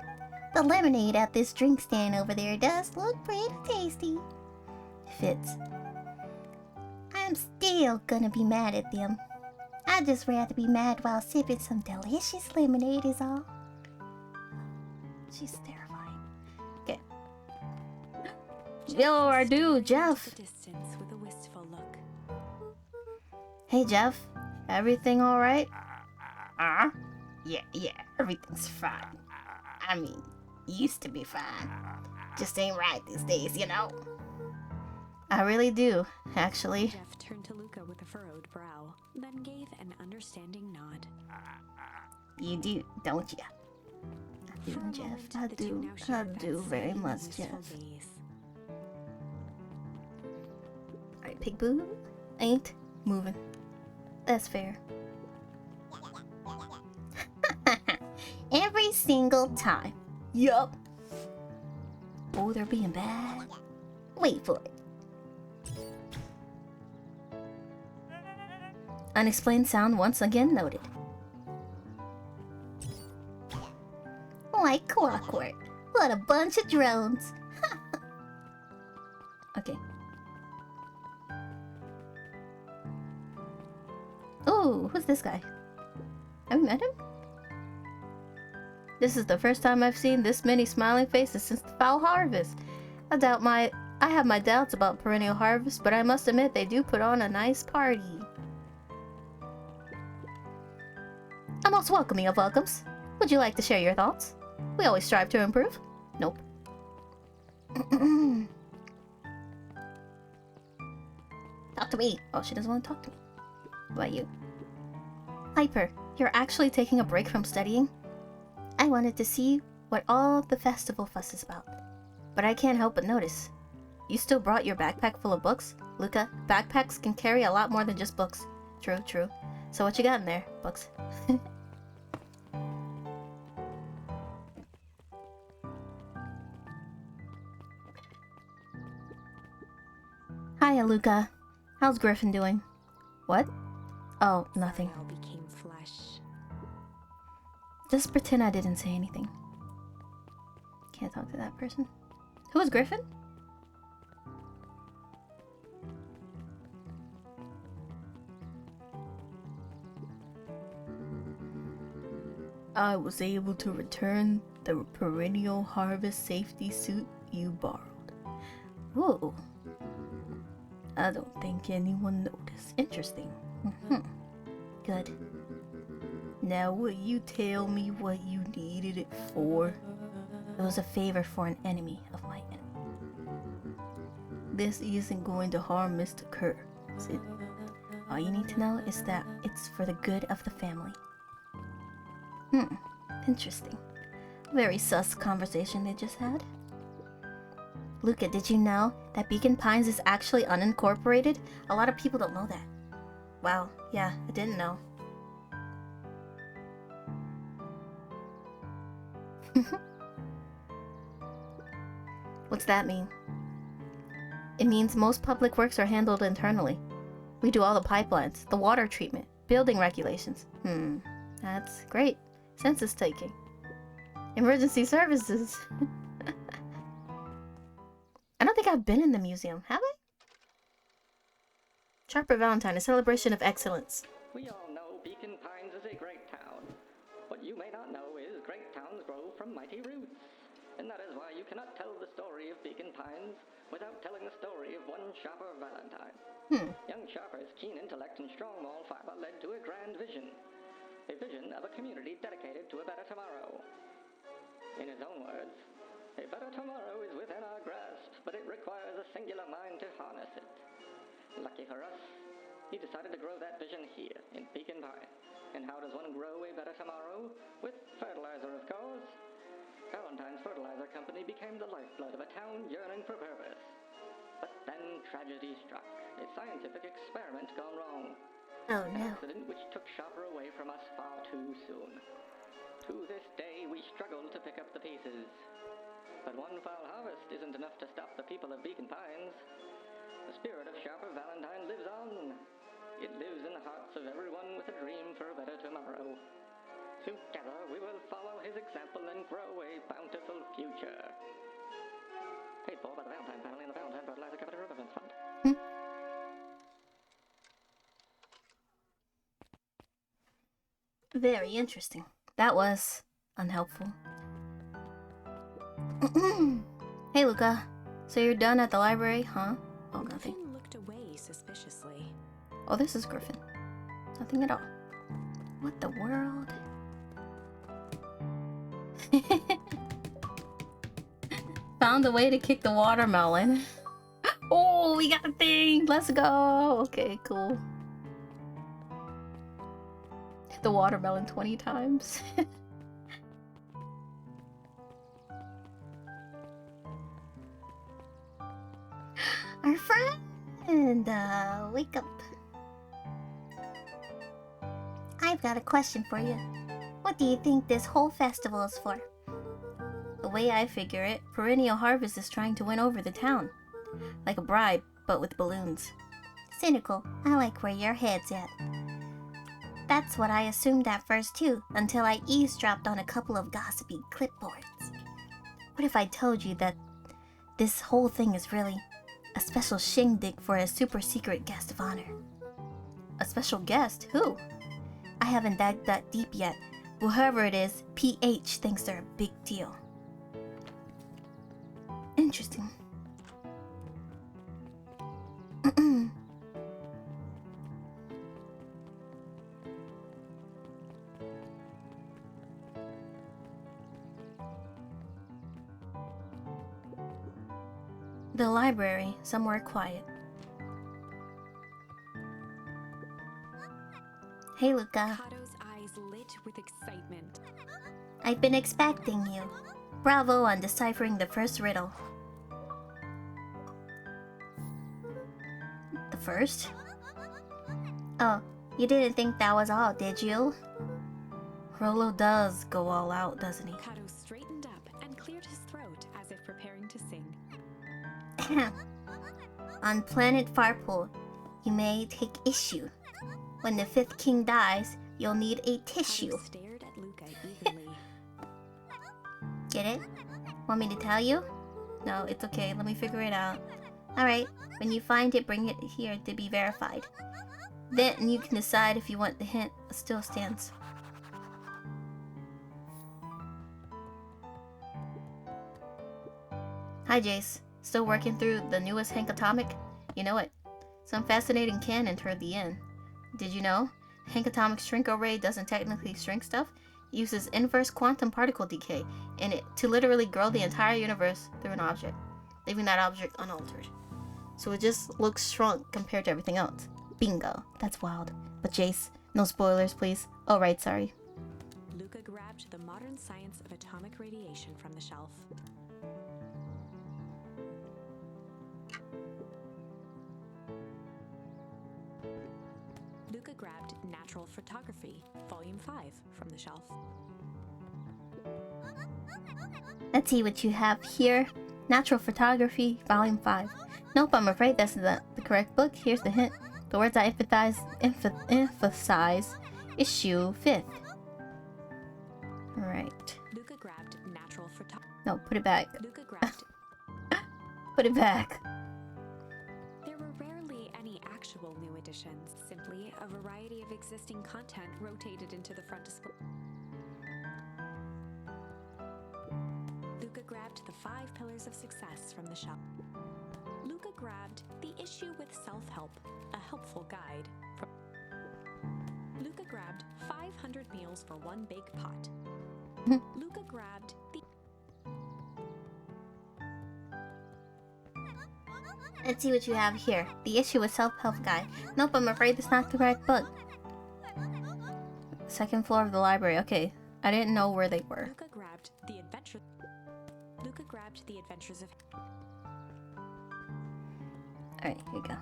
Speaker 3: the lemonade at this drink stand over there does look pretty tasty.
Speaker 1: Fits.
Speaker 3: I'm still gonna be mad at them. I'd just rather be mad while sipping some delicious lemonade is all.
Speaker 1: She's terrifying. Okay. Yo, our dude, Jeff.
Speaker 2: The distance with a wistful look.
Speaker 1: Hey, Jeff. Everything alright?
Speaker 3: Yeah, everything's fine. I mean, used to be fine. Just ain't right these days, you know?
Speaker 1: I really do, actually.
Speaker 2: Jeff turned to Luca with a furrowed brow, then gave an understanding nod.
Speaker 3: You do, don't ya?
Speaker 1: I do,
Speaker 2: For a
Speaker 1: Jeff.
Speaker 2: moment,
Speaker 1: I
Speaker 2: the two
Speaker 1: do.
Speaker 2: now
Speaker 1: I
Speaker 2: shared that
Speaker 1: do very
Speaker 2: same
Speaker 1: much,
Speaker 2: wistful
Speaker 1: Jeff.
Speaker 2: gaze.
Speaker 1: Alright, Pig Boo ain't moving. That's fair.
Speaker 3: Every single time.
Speaker 1: Yup. Oh, they're being bad.
Speaker 3: Wait for it.
Speaker 1: Unexplained sound once again noted.
Speaker 3: Like clockwork. What a bunch of drones.
Speaker 1: Okay. Oh, who's this guy? Have you met him? This is the first time I've seen this many smiling faces since the foul harvest. I have my doubts about perennial harvest, but I must admit they do put on a nice party. A most welcoming of welcomes. Would you like to share your thoughts? We always strive to improve. Nope.
Speaker 3: Talk to me.
Speaker 1: Oh, she doesn't want to talk to me. What about you? Hyper, you're actually taking a break from studying? I wanted to see what all the festival fuss is about. But I can't help but notice. You still brought your backpack full of books? Luca, backpacks can carry a lot more than just books. True, true. So what you got in there? Books. Hiya, Luca. How's Griffin doing? What? Oh, nothing.
Speaker 2: All became flesh.
Speaker 1: Just pretend I didn't say anything. Can't talk to that person. Who is Griffin? I was able to return the perennial harvest safety suit you borrowed. Whoa. I don't think anyone noticed. Interesting. Good. Now will you tell me what you needed it for? It was a favor for an enemy of my enemy. This isn't going to harm Mr. Kerr, is it? All you need to know is that it's for the good of the family. Interesting. Very sus conversation they just had. Luca, did you know that Beacon Pines is actually unincorporated? A lot of people don't know that. Wow, yeah, I didn't know. What's that mean? It means most public works are handled internally. We do all the pipelines, the water treatment, building regulations. That's great. Census taking. Emergency services. I don't think I've been in the museum, have I? Sharper Valentine, a celebration of excellence.
Speaker 4: We all know Beacon Pines is a great town. What you may not know is great towns grow from mighty roots. And that is why you cannot tell the story of Beacon Pines without telling the story of one Sharper Valentine. Young Sharper's keen intellect and strong moral fiber led to a grand vision. A vision of a community dedicated to a better tomorrow. In his own words, a better tomorrow is within our grasp, but it requires a singular mind to harness it. Lucky for us, he decided to grow that vision here, in Beacon Pine. And how does one grow a better tomorrow? With fertilizer, of course. Valentine's Fertilizer Company became the lifeblood of a town yearning for purpose. But then tragedy struck, a scientific experiment gone wrong.
Speaker 1: Oh
Speaker 4: An
Speaker 1: no.
Speaker 4: accident which took Sharper away from us far too soon. To this day, we struggle to pick up the pieces. But one foul harvest isn't enough to stop the people of Beacon Pines. The spirit of Sharper Valentine lives on. It lives in the hearts of everyone with a dream for a better tomorrow. Together we will follow his example and grow a bountiful future. Paid for by the Valentine family and the Valentine Fertilizer Capital Relevance Fund.
Speaker 1: Very interesting. That was unhelpful. Hey, Luca. So you're done at the library, huh? Oh, nothing.
Speaker 2: Griffin looked away suspiciously.
Speaker 1: Oh, this is Griffin. Nothing at all. What the world? Found a way to kick the watermelon. Oh, we got a thing. Let's go. Okay, cool. Hit the watermelon 20 times.
Speaker 3: Our friend, wake up. I've got a question for you. What do you think this whole festival is for?
Speaker 1: The way I figure it, Perennial Harvest is trying to win over the town. Like a bribe, but with balloons.
Speaker 3: Cynical. I like where your head's at. That's what I assumed at first too, until I eavesdropped on a couple of gossipy clipboards. What if I told you that this whole thing is really a special shindig for a super secret guest of honor?
Speaker 1: A special guest? Who?
Speaker 3: I haven't dug that deep yet, but whoever it is, PH thinks they're a big deal.
Speaker 1: Interesting. The library, somewhere quiet.
Speaker 3: Hey, Luca.
Speaker 2: Kato's eyes lit with excitement.
Speaker 3: I've been expecting you. Bravo on deciphering the first riddle.
Speaker 1: The first?
Speaker 3: Oh, you didn't think that was all, did you?
Speaker 1: Rolo does go all out, doesn't he?
Speaker 2: Kato straightened up and cleared his throat as if preparing to sing.
Speaker 3: On planet Farpool, you may take issue. When the fifth king dies, you'll need a tissue.
Speaker 2: Kato stared at Luca evenly.
Speaker 3: Get it? Want me to tell you?
Speaker 1: No, it's okay. Let me figure it out.
Speaker 3: Alright, when you find it, bring it here to be verified.
Speaker 1: Then you can decide if you want the hint. It still stands. Hi, Jace. Still working through the newest Hank Atomic? You know it. Some fascinating canon toward the end. Did you know? Hank Atomic's shrink array doesn't technically shrink stuff. It uses inverse quantum particle decay in it to literally grow the entire universe through an object, leaving that object unaltered. So it just looks shrunk compared to everything else. Bingo. That's wild. But Jace, no spoilers, please. Oh, right, sorry.
Speaker 2: Luca grabbed the modern science of atomic radiation from the shelf. Luca grabbed Natural Photography, Volume 5, from the shelf.
Speaker 3: Let's see what you have here. Natural Photography, Volume 5. Nope, I'm afraid that's the correct book. Here's the hint. The words I emphasize issue 5th.
Speaker 1: Right.
Speaker 2: Luca grabbed Natural Photography.
Speaker 1: No, put it back.
Speaker 2: Luca grabbed.
Speaker 1: Put it back.
Speaker 2: There were rarely any actual new additions, simply a variety of existing content rotated into the front display. Luca grabbed the 5 Pillars of Success from the shelf. Luca grabbed The Issue with Self-Help, a helpful guide. From Luca grabbed 500 Meals for One Big Pot. Luca grabbed the...
Speaker 3: Let's see what you have here. The Issue with Self-Help Guide. Nope, I'm afraid that's not the correct book.
Speaker 1: Second floor of the library. Okay. I didn't know where they were.
Speaker 2: Luca grabbed The Adventure... Luca grabbed The Adventures of...
Speaker 1: Alright, here you go.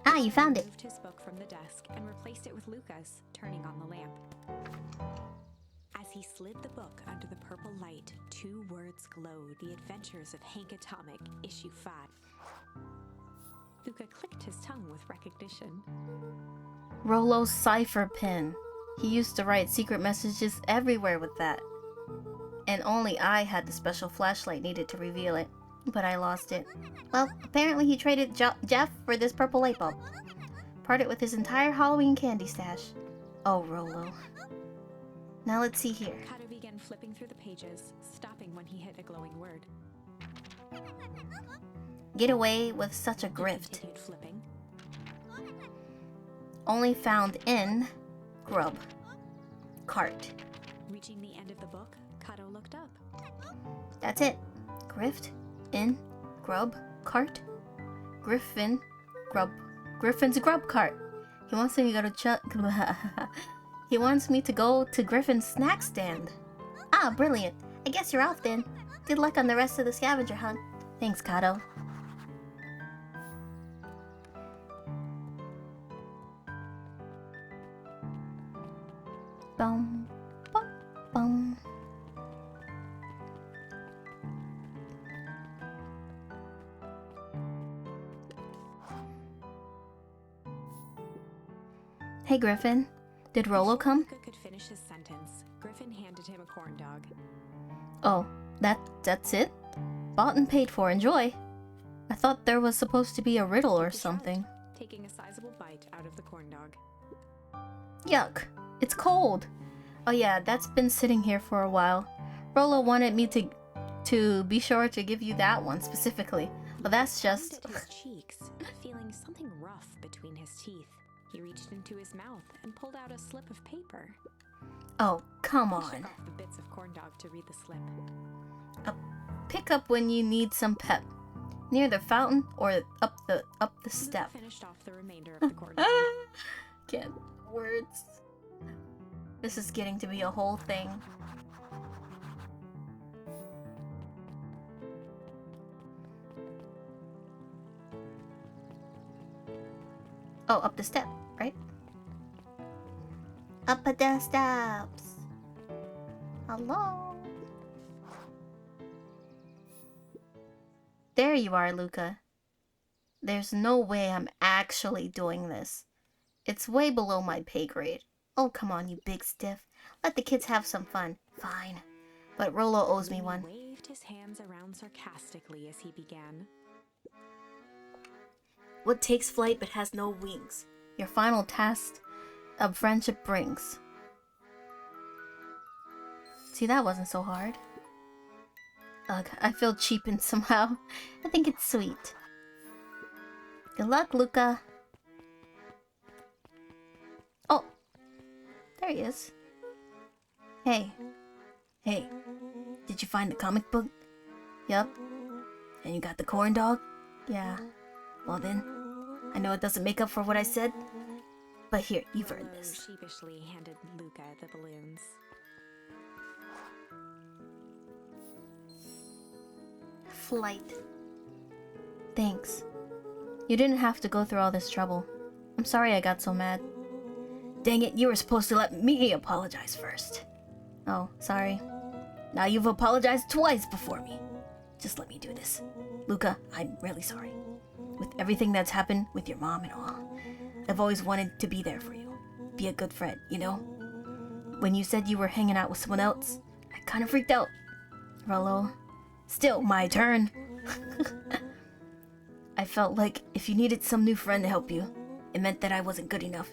Speaker 3: Ah, you found it.
Speaker 2: Moved his book from the desk and replaced it with Luca's, turning on the lamp. As he slid the book under the purple light, 2 words glowed. The Adventures of Hank Atomic, Issue 5. Luca clicked his tongue with recognition.
Speaker 1: Rollo's cipher pen. He used to write secret messages everywhere with that. And only I had the special flashlight needed to reveal it. But I lost it. Well, apparently he traded Jeff for this purple light bulb. Parted with his entire Halloween candy stash. Oh, Rollo. Now let's see here.
Speaker 2: Kato began flipping through the pages, stopping when he hit a glowing word.
Speaker 1: Get away with such a
Speaker 2: He
Speaker 1: grift.
Speaker 2: continued flipping.
Speaker 1: Only found in grub cart.
Speaker 2: Reaching the end of the book, Kato looked up.
Speaker 1: That's it. Grift in grub cart. Griffin's grub cart. He wants me to go to He wants me to go to Griffin's snack stand. Ah, brilliant. I guess you're off then. Good luck on the rest of the scavenger hunt. Thanks, Kato. Bum, bum, bum. Hey, Griffin. Did Rollo come?
Speaker 2: Luca could finish his sentence. Griffin handed him a corn dog.
Speaker 1: Oh, that's it? Bought and paid for. Enjoy. I thought there was supposed to be a riddle or
Speaker 2: Luca shrugged,
Speaker 1: something.
Speaker 2: taking a sizable bite out of the corn dog.
Speaker 1: Yuck. It's cold. Oh yeah, that's been sitting here for a while. Rollo wanted me to be sure to give you that one specifically. Well, that's just...
Speaker 2: He at his cheeks, feeling something rough between his teeth. He reached into his mouth and pulled out a slip of paper.
Speaker 1: Oh, come
Speaker 2: He
Speaker 1: on.
Speaker 2: shook off the bits of corn dog to read the slip.
Speaker 1: Pick up when you need some pep. Near the fountain or up the step.
Speaker 2: Luca finished off the remainder of the corn dog.
Speaker 1: Can't words. This is getting to be a whole thing. Oh, up the step, right?
Speaker 3: Up the steps. Hello.
Speaker 1: There you are, Luca. There's no way I'm actually doing this. It's way below my pay grade. Oh, come on, you big stiff. Let the kids have some fun. Fine. But Rollo owes me one.
Speaker 2: He waved his hands around sarcastically as he began.
Speaker 1: What takes flight but has no wings? Your final test of friendship brings. See, that wasn't so hard. Ugh, I feel cheapened somehow. I think it's sweet. Good luck, Luca. Oh, there he is. Hey. Hey, did you find the comic book? Yup. And you got the corn dog? Yeah. Well then, I know it doesn't make up for what I said, but here, you've earned
Speaker 2: Rollo
Speaker 1: this.
Speaker 2: sheepishly handed Luca the balloons.
Speaker 1: Flight. Thanks. You didn't have to go through all this trouble. I'm sorry I got so mad. Dang it, you were supposed to let me apologize first. Oh, sorry. Now you've apologized twice before me. Just let me do this. Luca, I'm really sorry. With everything that's happened with your mom and all, I've always wanted to be there for you. Be a good friend, you know? When you said you were hanging out with someone else, I kind of freaked out. Rollo, still my turn. I felt like if you needed some new friend to help you, it meant that I wasn't good enough.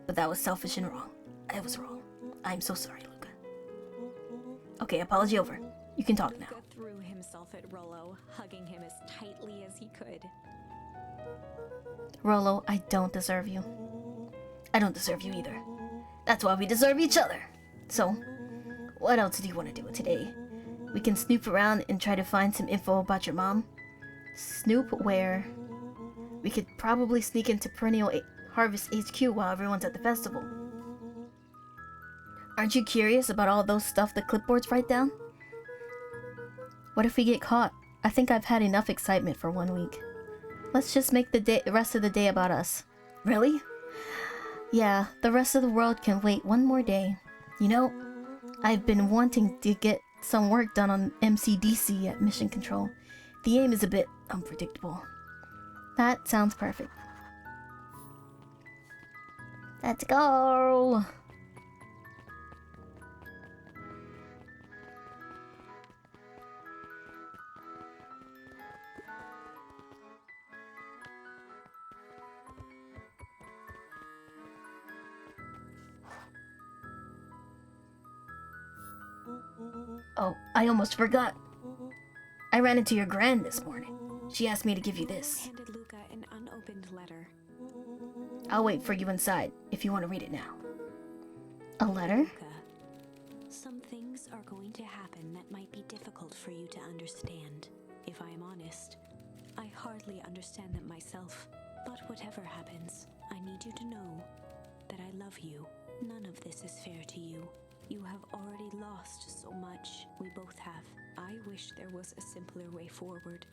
Speaker 1: But that was selfish and wrong. I was wrong. I'm so sorry, Luca. Okay, apology over. You can talk now.
Speaker 2: Luca threw himself at Rollo, hugging him as tightly as he could.
Speaker 1: Rollo, I don't deserve you. I don't deserve you either. That's why we deserve each other. So, what else do you want to do today? We can snoop around and try to find some info about your mom. Snoop where? We could probably sneak into Perennial Harvest HQ while everyone's at the festival. Aren't you curious about all those stuff the clipboards write down? What if we get caught? I think I've had enough excitement for 1 week. Let's just make the rest of the day about us. Really? Yeah, the rest of the world can wait one more day. You know, I've been wanting to get some work done on MCDC at Mission Control. The aim is a bit unpredictable. That sounds perfect. Let's go! Oh, I almost forgot. I ran into your gran this morning. She asked me to give you this.
Speaker 2: Handed Luca an unopened letter.
Speaker 1: I'll wait for you inside if you want to read it now. A letter?
Speaker 2: Luca, some things are going to happen that might be difficult for you to understand. If I am honest, I hardly understand them myself. But whatever happens, I need you to know that I love you. None of this is fair to you. You have already lost so much. We both have. I wish there was a simpler way forward.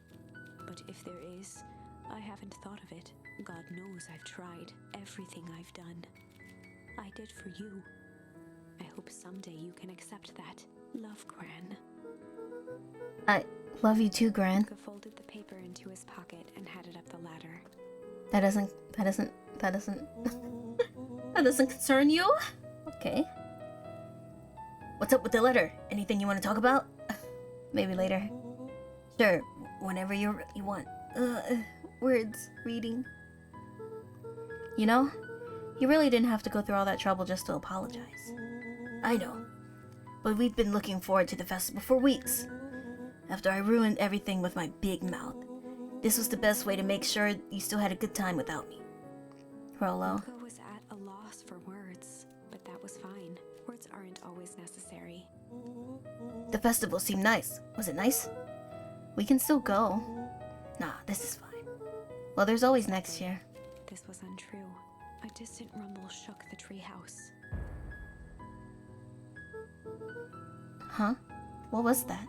Speaker 2: But if there is, I haven't thought of it. God knows I've tried everything I've done. I did for you. I hope someday you can accept that. Love, Gran.
Speaker 1: I love you too, Gran.
Speaker 2: Luca folded the paper into his pocket and headed up the ladder.
Speaker 1: That doesn't that doesn't concern you? Okay. What's up with the letter? Anything you want to talk about? Maybe later. Sure, whenever you want. Words, reading. You know, you really didn't have to go through all that trouble just to apologize. I know, but we've been looking forward to the festival for weeks. After I ruined everything with my big mouth, this was the best way to make sure you still had a good time without me. Rolo.
Speaker 2: Luca was at a loss for words, but that was fine. Words aren't always necessary.
Speaker 1: The festival seemed nice. Was it nice? We can still go. Nah, this is fine. Well, there's always next year.
Speaker 2: This was untrue. A distant rumble shook the treehouse.
Speaker 1: Huh? What was that?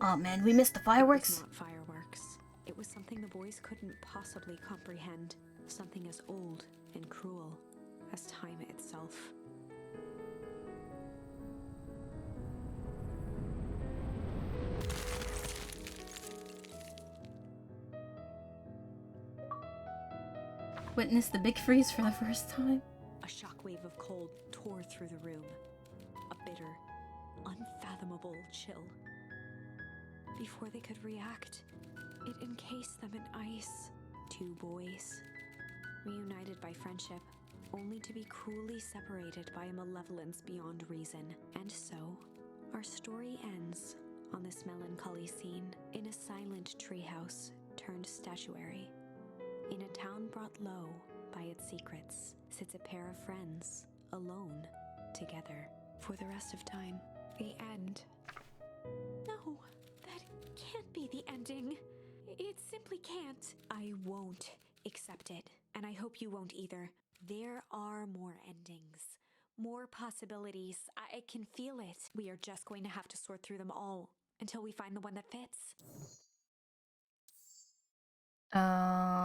Speaker 1: Aw, man, we missed the fireworks?
Speaker 2: It was not fireworks. It was something the boys couldn't possibly comprehend. Something as old and cruel as time itself.
Speaker 1: Witness the big freeze for the first time.
Speaker 2: A shockwave of cold tore through the room. A bitter, unfathomable chill. Before they could react, it encased them in ice. Two boys, reunited by friendship, only to be cruelly separated by a malevolence beyond reason. And so, our story ends on this melancholy scene in a silent treehouse turned statuary. In a town brought low by its secrets sits a pair of friends, alone, together, for the rest of time. The end. No, that can't be the ending. It simply can't. I won't accept it, and I hope you won't either. There are more endings, more possibilities. I can feel it. We are just going to have to sort through them all until we find the one that fits.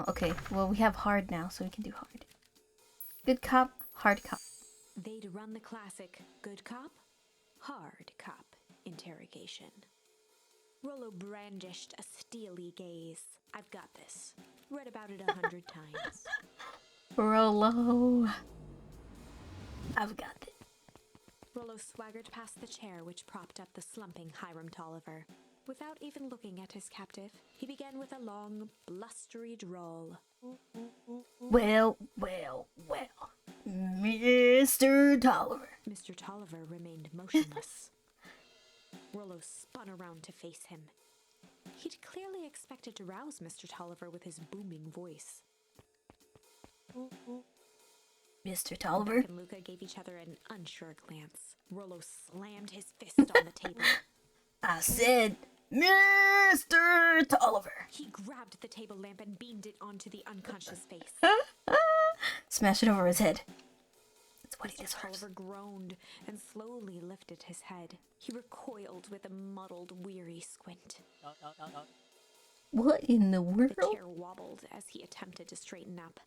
Speaker 1: Okay. Well, we have hard now, so we can do hard. Good cop, hard cop.
Speaker 2: They'd run the classic good cop, hard cop interrogation. Rollo brandished a steely gaze. I've got this. Read about it 100 times.
Speaker 1: Rolo. I've got it.
Speaker 2: Rollo swaggered past the chair which propped up the slumping Hiram Tolliver. Without even looking at his captive, he began with a long, blustery drawl.
Speaker 1: Well, Mr. Tolliver.
Speaker 2: Mr. Tolliver remained motionless. Rollo spun around to face him. He'd clearly expected to rouse Mr. Tolliver with his booming voice.
Speaker 1: Mr. Tolliver?
Speaker 2: Beck and Luca gave each other an unsure glance. Rollo slammed his fist on the table.
Speaker 1: I said, Mr. Tolliver.
Speaker 2: He grabbed the table lamp and beamed it onto the unconscious face.
Speaker 1: Smash it over his head. That's what he
Speaker 2: Mr.
Speaker 1: deserves.
Speaker 2: Tolliver groaned and slowly lifted his head. He recoiled with a muddled, weary squint.
Speaker 1: What in the
Speaker 2: The
Speaker 1: world?
Speaker 2: chair wobbled as he attempted to straighten up.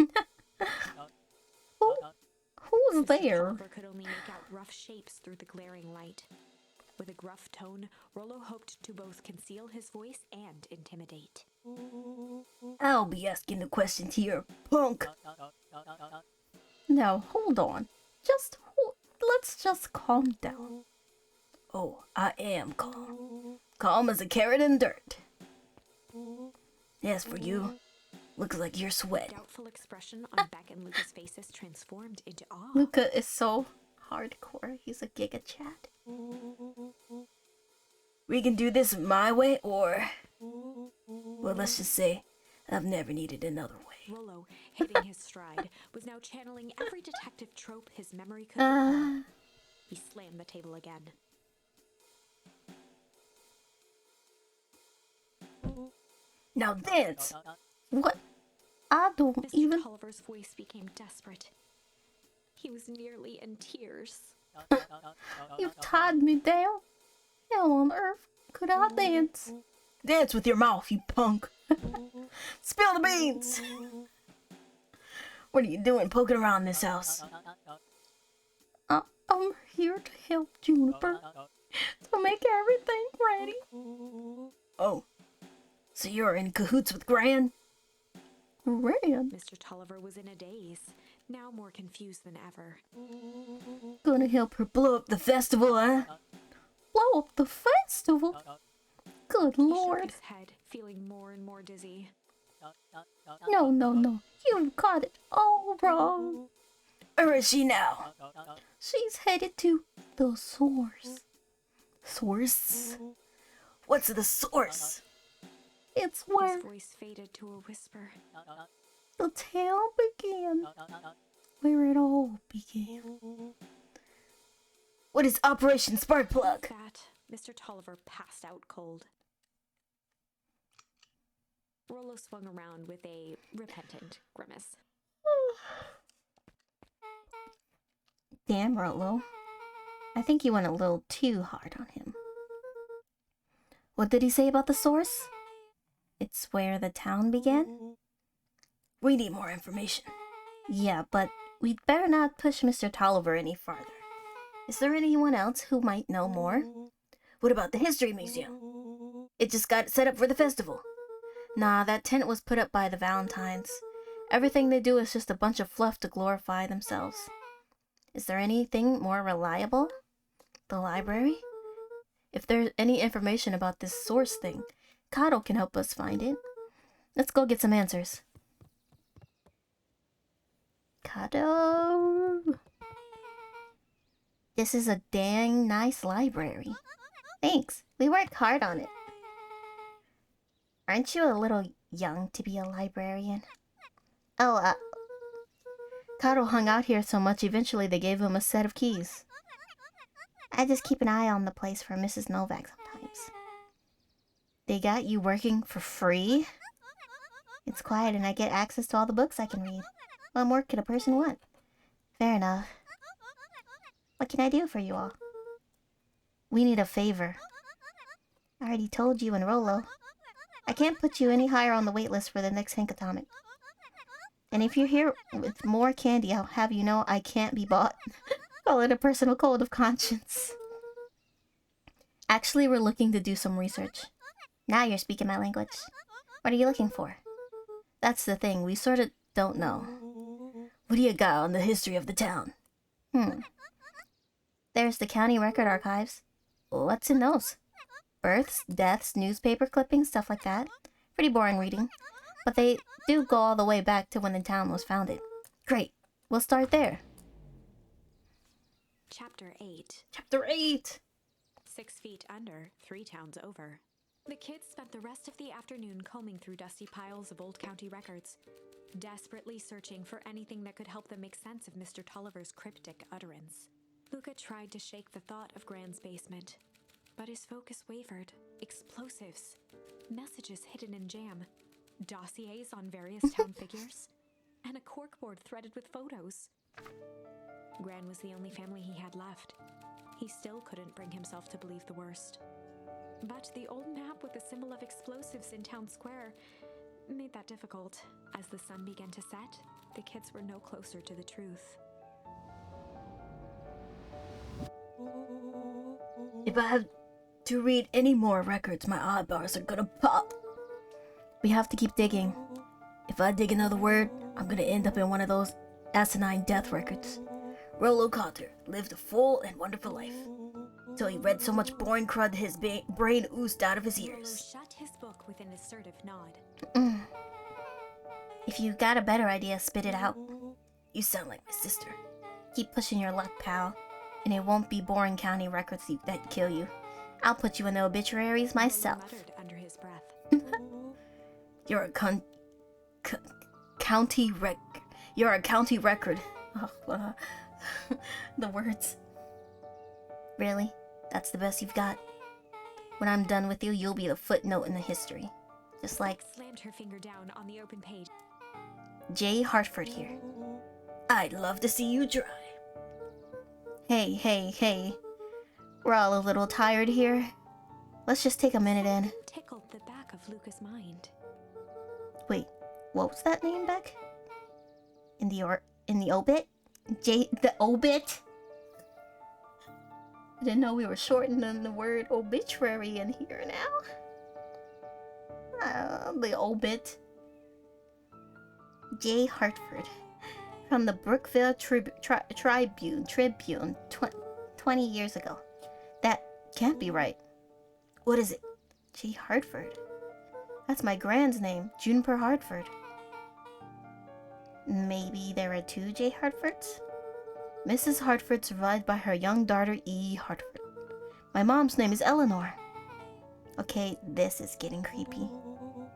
Speaker 1: Who's
Speaker 2: Mr.
Speaker 1: there?
Speaker 2: Tolliver could only make out rough shapes through the glaring light. With a gruff tone, Rollo hoped to both conceal his voice and intimidate.
Speaker 1: I'll be asking the questions here, punk. Now, hold on. Let's just calm down. Oh, I am calm. Calm as a carrot in dirt. As for you, looks like you're sweating.
Speaker 2: Doubtful expression on Beck and Luca's faces transformed into awe.
Speaker 1: Luca is so hardcore. He's a giga chat. We can do this my way, or... well, let's just say, I've never needed another way.
Speaker 2: Rollo, hitting his stride, was now channeling every detective trope his memory could recall. He slammed the table again.
Speaker 1: Now dance! What? I don't
Speaker 2: Mr.
Speaker 1: even...
Speaker 2: Tolliver's voice became desperate. He was nearly in tears.
Speaker 1: You've tied me down. How on earth could I dance? Dance with your mouth, you punk. Spill the beans. What are you doing poking around this house? I'm here to help Juniper to make everything ready. Oh, so you're in cahoots with Gran? Gran?
Speaker 2: Mr. Tolliver was in a daze, now more confused than ever.
Speaker 1: Gonna help her blow up the festival, huh? Blow up the festival? Good
Speaker 2: He shook
Speaker 1: lord.
Speaker 2: his head, feeling more and more dizzy.
Speaker 1: No. You've got it all wrong. Where is she now? She's headed to the source. Source? What's the source? It's where
Speaker 2: His voice faded to a whisper.
Speaker 1: the town began. Where it all began. What is Operation Sparkplug?
Speaker 2: That, Mr. Tolliver passed out cold. Rollo swung around with a repentant grimace.
Speaker 1: Damn, Rollo. I think you went a little too hard on him. What did he say about the source? It's where the town began? We need more information. Yeah, but we'd better not push Mr. Tolliver any farther. Is there anyone else who might know more? What about the History Museum? It just got set up for the festival. Nah, that tent was put up by the Valentines. Everything they do is just a bunch of fluff to glorify themselves. Is there anything more reliable? The library? If there's any information about this source thing, Kato can help us find it. Let's go get some answers. Kato! This is a dang nice library. Thanks. We worked hard on it. Aren't you a little young to be a librarian? Oh, Kato hung out here so much, eventually they gave him a set of keys. I just keep an eye on the place for Mrs. Novak sometimes. They got you working for free? It's quiet and I get access to all the books I can read. What more could a person want? Fair enough. What can I do for you all? We need a favor. I already told you and Rollo. I can't put you any higher on the wait list for the next Hinkatomic. And if you're here with more candy, I'll have you know I can't be bought. Call it a personal code of conscience. Actually, we're looking to do some research. Now you're speaking my language. What are you looking for? That's the thing, we sort of don't know. What do you got on the history of the town? There's the county record archives. What's in those? Births, deaths, newspaper clippings, stuff like that. Pretty boring reading. But they do go all the way back to when the town was founded. Great. We'll start there.
Speaker 2: Chapter 8.
Speaker 1: Chapter 8!
Speaker 2: 6 feet under, 3 towns over. The kids spent the rest of the afternoon combing through dusty piles of old county records, desperately searching for anything that could help them make sense of Mr. Tolliver's cryptic utterance. Luca tried to shake the thought of Gran's basement, but his focus wavered. Explosives, messages hidden in jam, dossiers on various town figures, and a corkboard threaded with photos. Gran was the only family he had left. He still couldn't bring himself to believe the worst. But the old map with the symbol of explosives in town square made that difficult. As the sun began to set, the kids were no closer to the truth.
Speaker 1: If I have to read any more records, my eyebrows are gonna pop. We have to keep digging. If I dig another word, I'm gonna end up in one of those asinine death records. Rollo Cotter lived a full and wonderful life. Till he read so much boring crud that his brain oozed out of his
Speaker 2: Rollo
Speaker 1: ears.
Speaker 2: shut his book with an assertive nod.
Speaker 3: If you got a better idea, spit it out.
Speaker 1: You sound like my sister.
Speaker 3: Keep pushing your luck, pal. And it won't be boring county records that kill you. I'll put you in the obituaries
Speaker 2: Rollo
Speaker 3: myself.
Speaker 2: muttered under his breath.
Speaker 1: You're a county rec. You're a county record. Oh, the words.
Speaker 3: Really? That's the best you've got? When I'm done with you, you'll be the footnote in the history. Just like
Speaker 2: Slammed her finger down on the open page.
Speaker 3: J. Hartford here.
Speaker 1: I'd love to see you try.
Speaker 3: Hey. We're all a little tired here. Let's just take a minute and...
Speaker 2: Something tickled the back of Luca's mind.
Speaker 3: Wait, what was that name back? In the obit? The obit?
Speaker 1: I didn't know we were shortening the word obituary in here now. The obit.
Speaker 3: J. Hartford. From the Brookville Tribune 20 years ago.
Speaker 1: That can't be right. What is it?
Speaker 3: J. Hartford. That's my grand's name, Juniper Hartford. Maybe there are two J. Hartfords?
Speaker 1: Mrs. Hartford survived by her young daughter E. Hartford. My mom's name is Eleanor.
Speaker 3: Okay, this is getting creepy.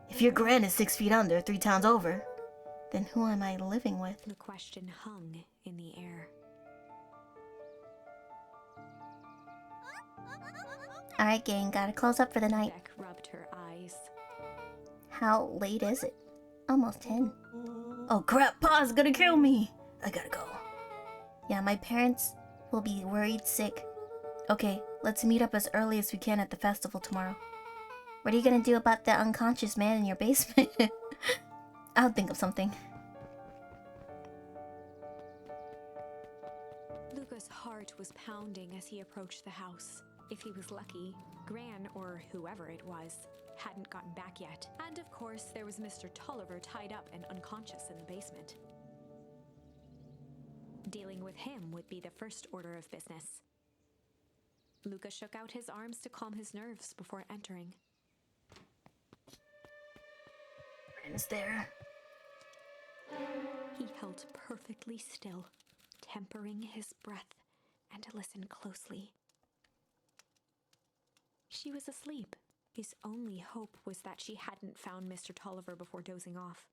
Speaker 1: If your grand is 6 feet under, 3 towns over,
Speaker 3: then who am I living with?
Speaker 2: The question hung in the air.
Speaker 3: Alright, gang, gotta close up for the night.
Speaker 2: Beck rubbed her eyes.
Speaker 3: How late is it? Almost 10.
Speaker 1: oh crap, Pa's gonna kill me. I gotta go.
Speaker 3: Yeah, my parents will be worried sick.
Speaker 1: Okay, let's meet up as early as we can at the festival tomorrow.
Speaker 3: What are you gonna do about the unconscious man in your basement?
Speaker 1: I'll think of something.
Speaker 2: Luca's heart was pounding as he approached the house. If he was lucky, Gran, or whoever it was, hadn't gotten back yet. And of course, there was Mr. Tolliver tied up and unconscious in the basement. Dealing with him would be the first order of business. Luca shook out his arms to calm his nerves before entering.
Speaker 1: Gran's there.
Speaker 2: He held perfectly still, tempering his breath, and listened closely. She was asleep. His only hope was that she hadn't found Mr. Tolliver before dozing off.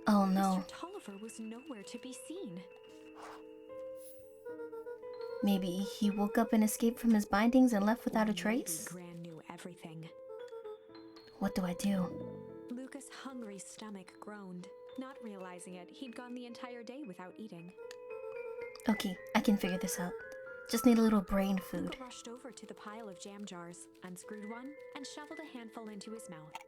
Speaker 1: Oh no.
Speaker 2: Mr. Tolliver was nowhere to be seen.
Speaker 1: Maybe he woke up and escaped from his bindings and left without a
Speaker 2: Maybe
Speaker 1: trace?
Speaker 2: Gran knew everything.
Speaker 1: What do I do?
Speaker 2: Luca's hungry stomach groaned. Not realizing it, he'd gone the entire day without eating.
Speaker 1: Okay, I can figure this out. Just need a little brain food.
Speaker 2: Luca rushed over to the pile of jam jars, unscrewed one, and shoveled a handful into his mouth.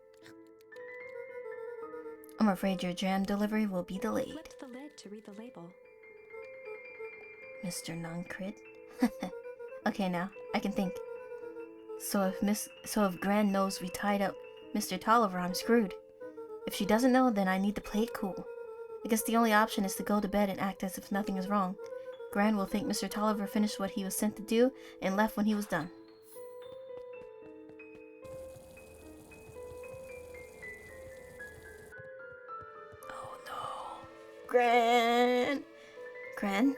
Speaker 1: I'm afraid your jam delivery will be delayed,
Speaker 2: Flipped the lid to read the label.
Speaker 1: Mr. Noncrid. Okay, now I can think. So if Gran knows we tied up Mr. Tolliver, I'm screwed. If she doesn't know, then I need to play it cool. I guess the only option is to go to bed and act as if nothing is wrong. Gran will think Mr. Tolliver finished what he was sent to do and left when he was done. Oh no. Gran! Gran?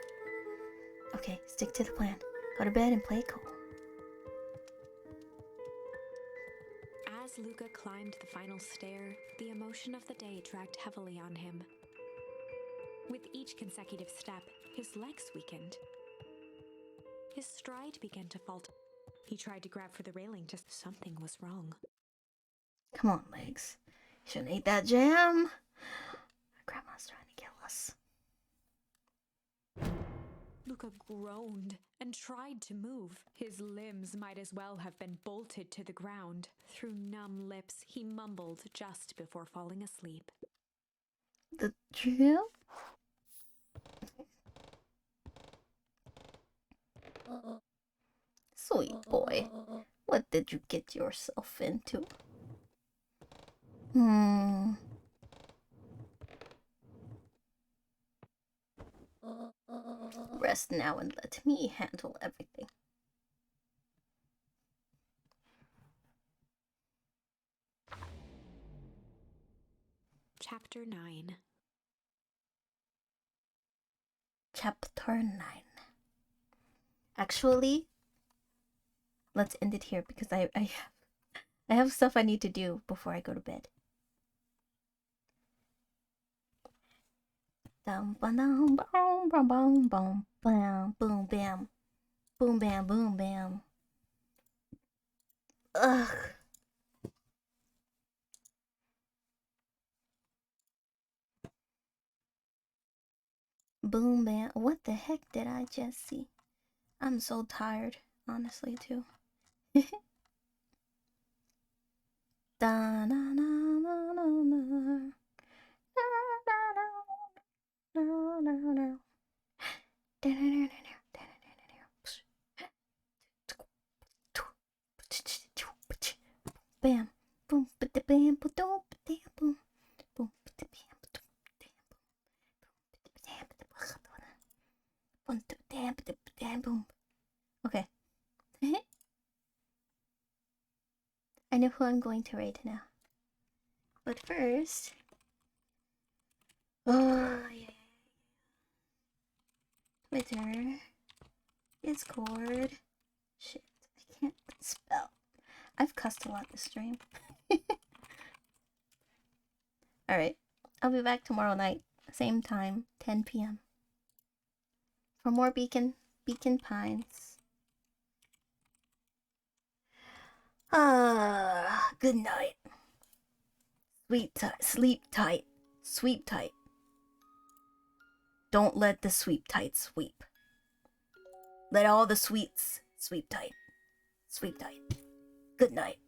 Speaker 1: Okay, stick to the plan. Go to bed and play it cool.
Speaker 2: As Luca climbed the final stair, the emotion of the day dragged heavily on him. With each consecutive step, his legs weakened. His stride began to falter. He tried to grab for the railing, just something was wrong.
Speaker 1: Come on, legs. You shouldn't eat that jam. Grandma's trying to kill us.
Speaker 2: Luca groaned and tried to move. His limbs might as well have been bolted to the ground. Through numb lips, he mumbled just before falling asleep.
Speaker 1: The drill? Sweet boy, what did you get yourself into? Rest now and let me handle everything.
Speaker 2: Chapter 9.
Speaker 1: Chapter 9. Actually, let's end it here because I have stuff I need to do before I go to bed. Boom bam boom bam boom bam boom bam boom bam boom bam. Ugh. Boom bam. What the heck did I just see? I'm so tired, honestly, too. Da na na na na na. Bam, boom, bam, boom, boom, boom, boom. Okay. I know who I'm going to raid now. But first, oh yeah. Twitter, Discord. Shit, I can't spell. I've cussed a lot this stream. Alright, I'll be back tomorrow night, same time, 10 p.m. for more Beacon Pines. Good night. Sleep tight. Sweep tight. Don't let the sweep tight sweep. Let all the sweets sweep tight. Sweep tight. Good night.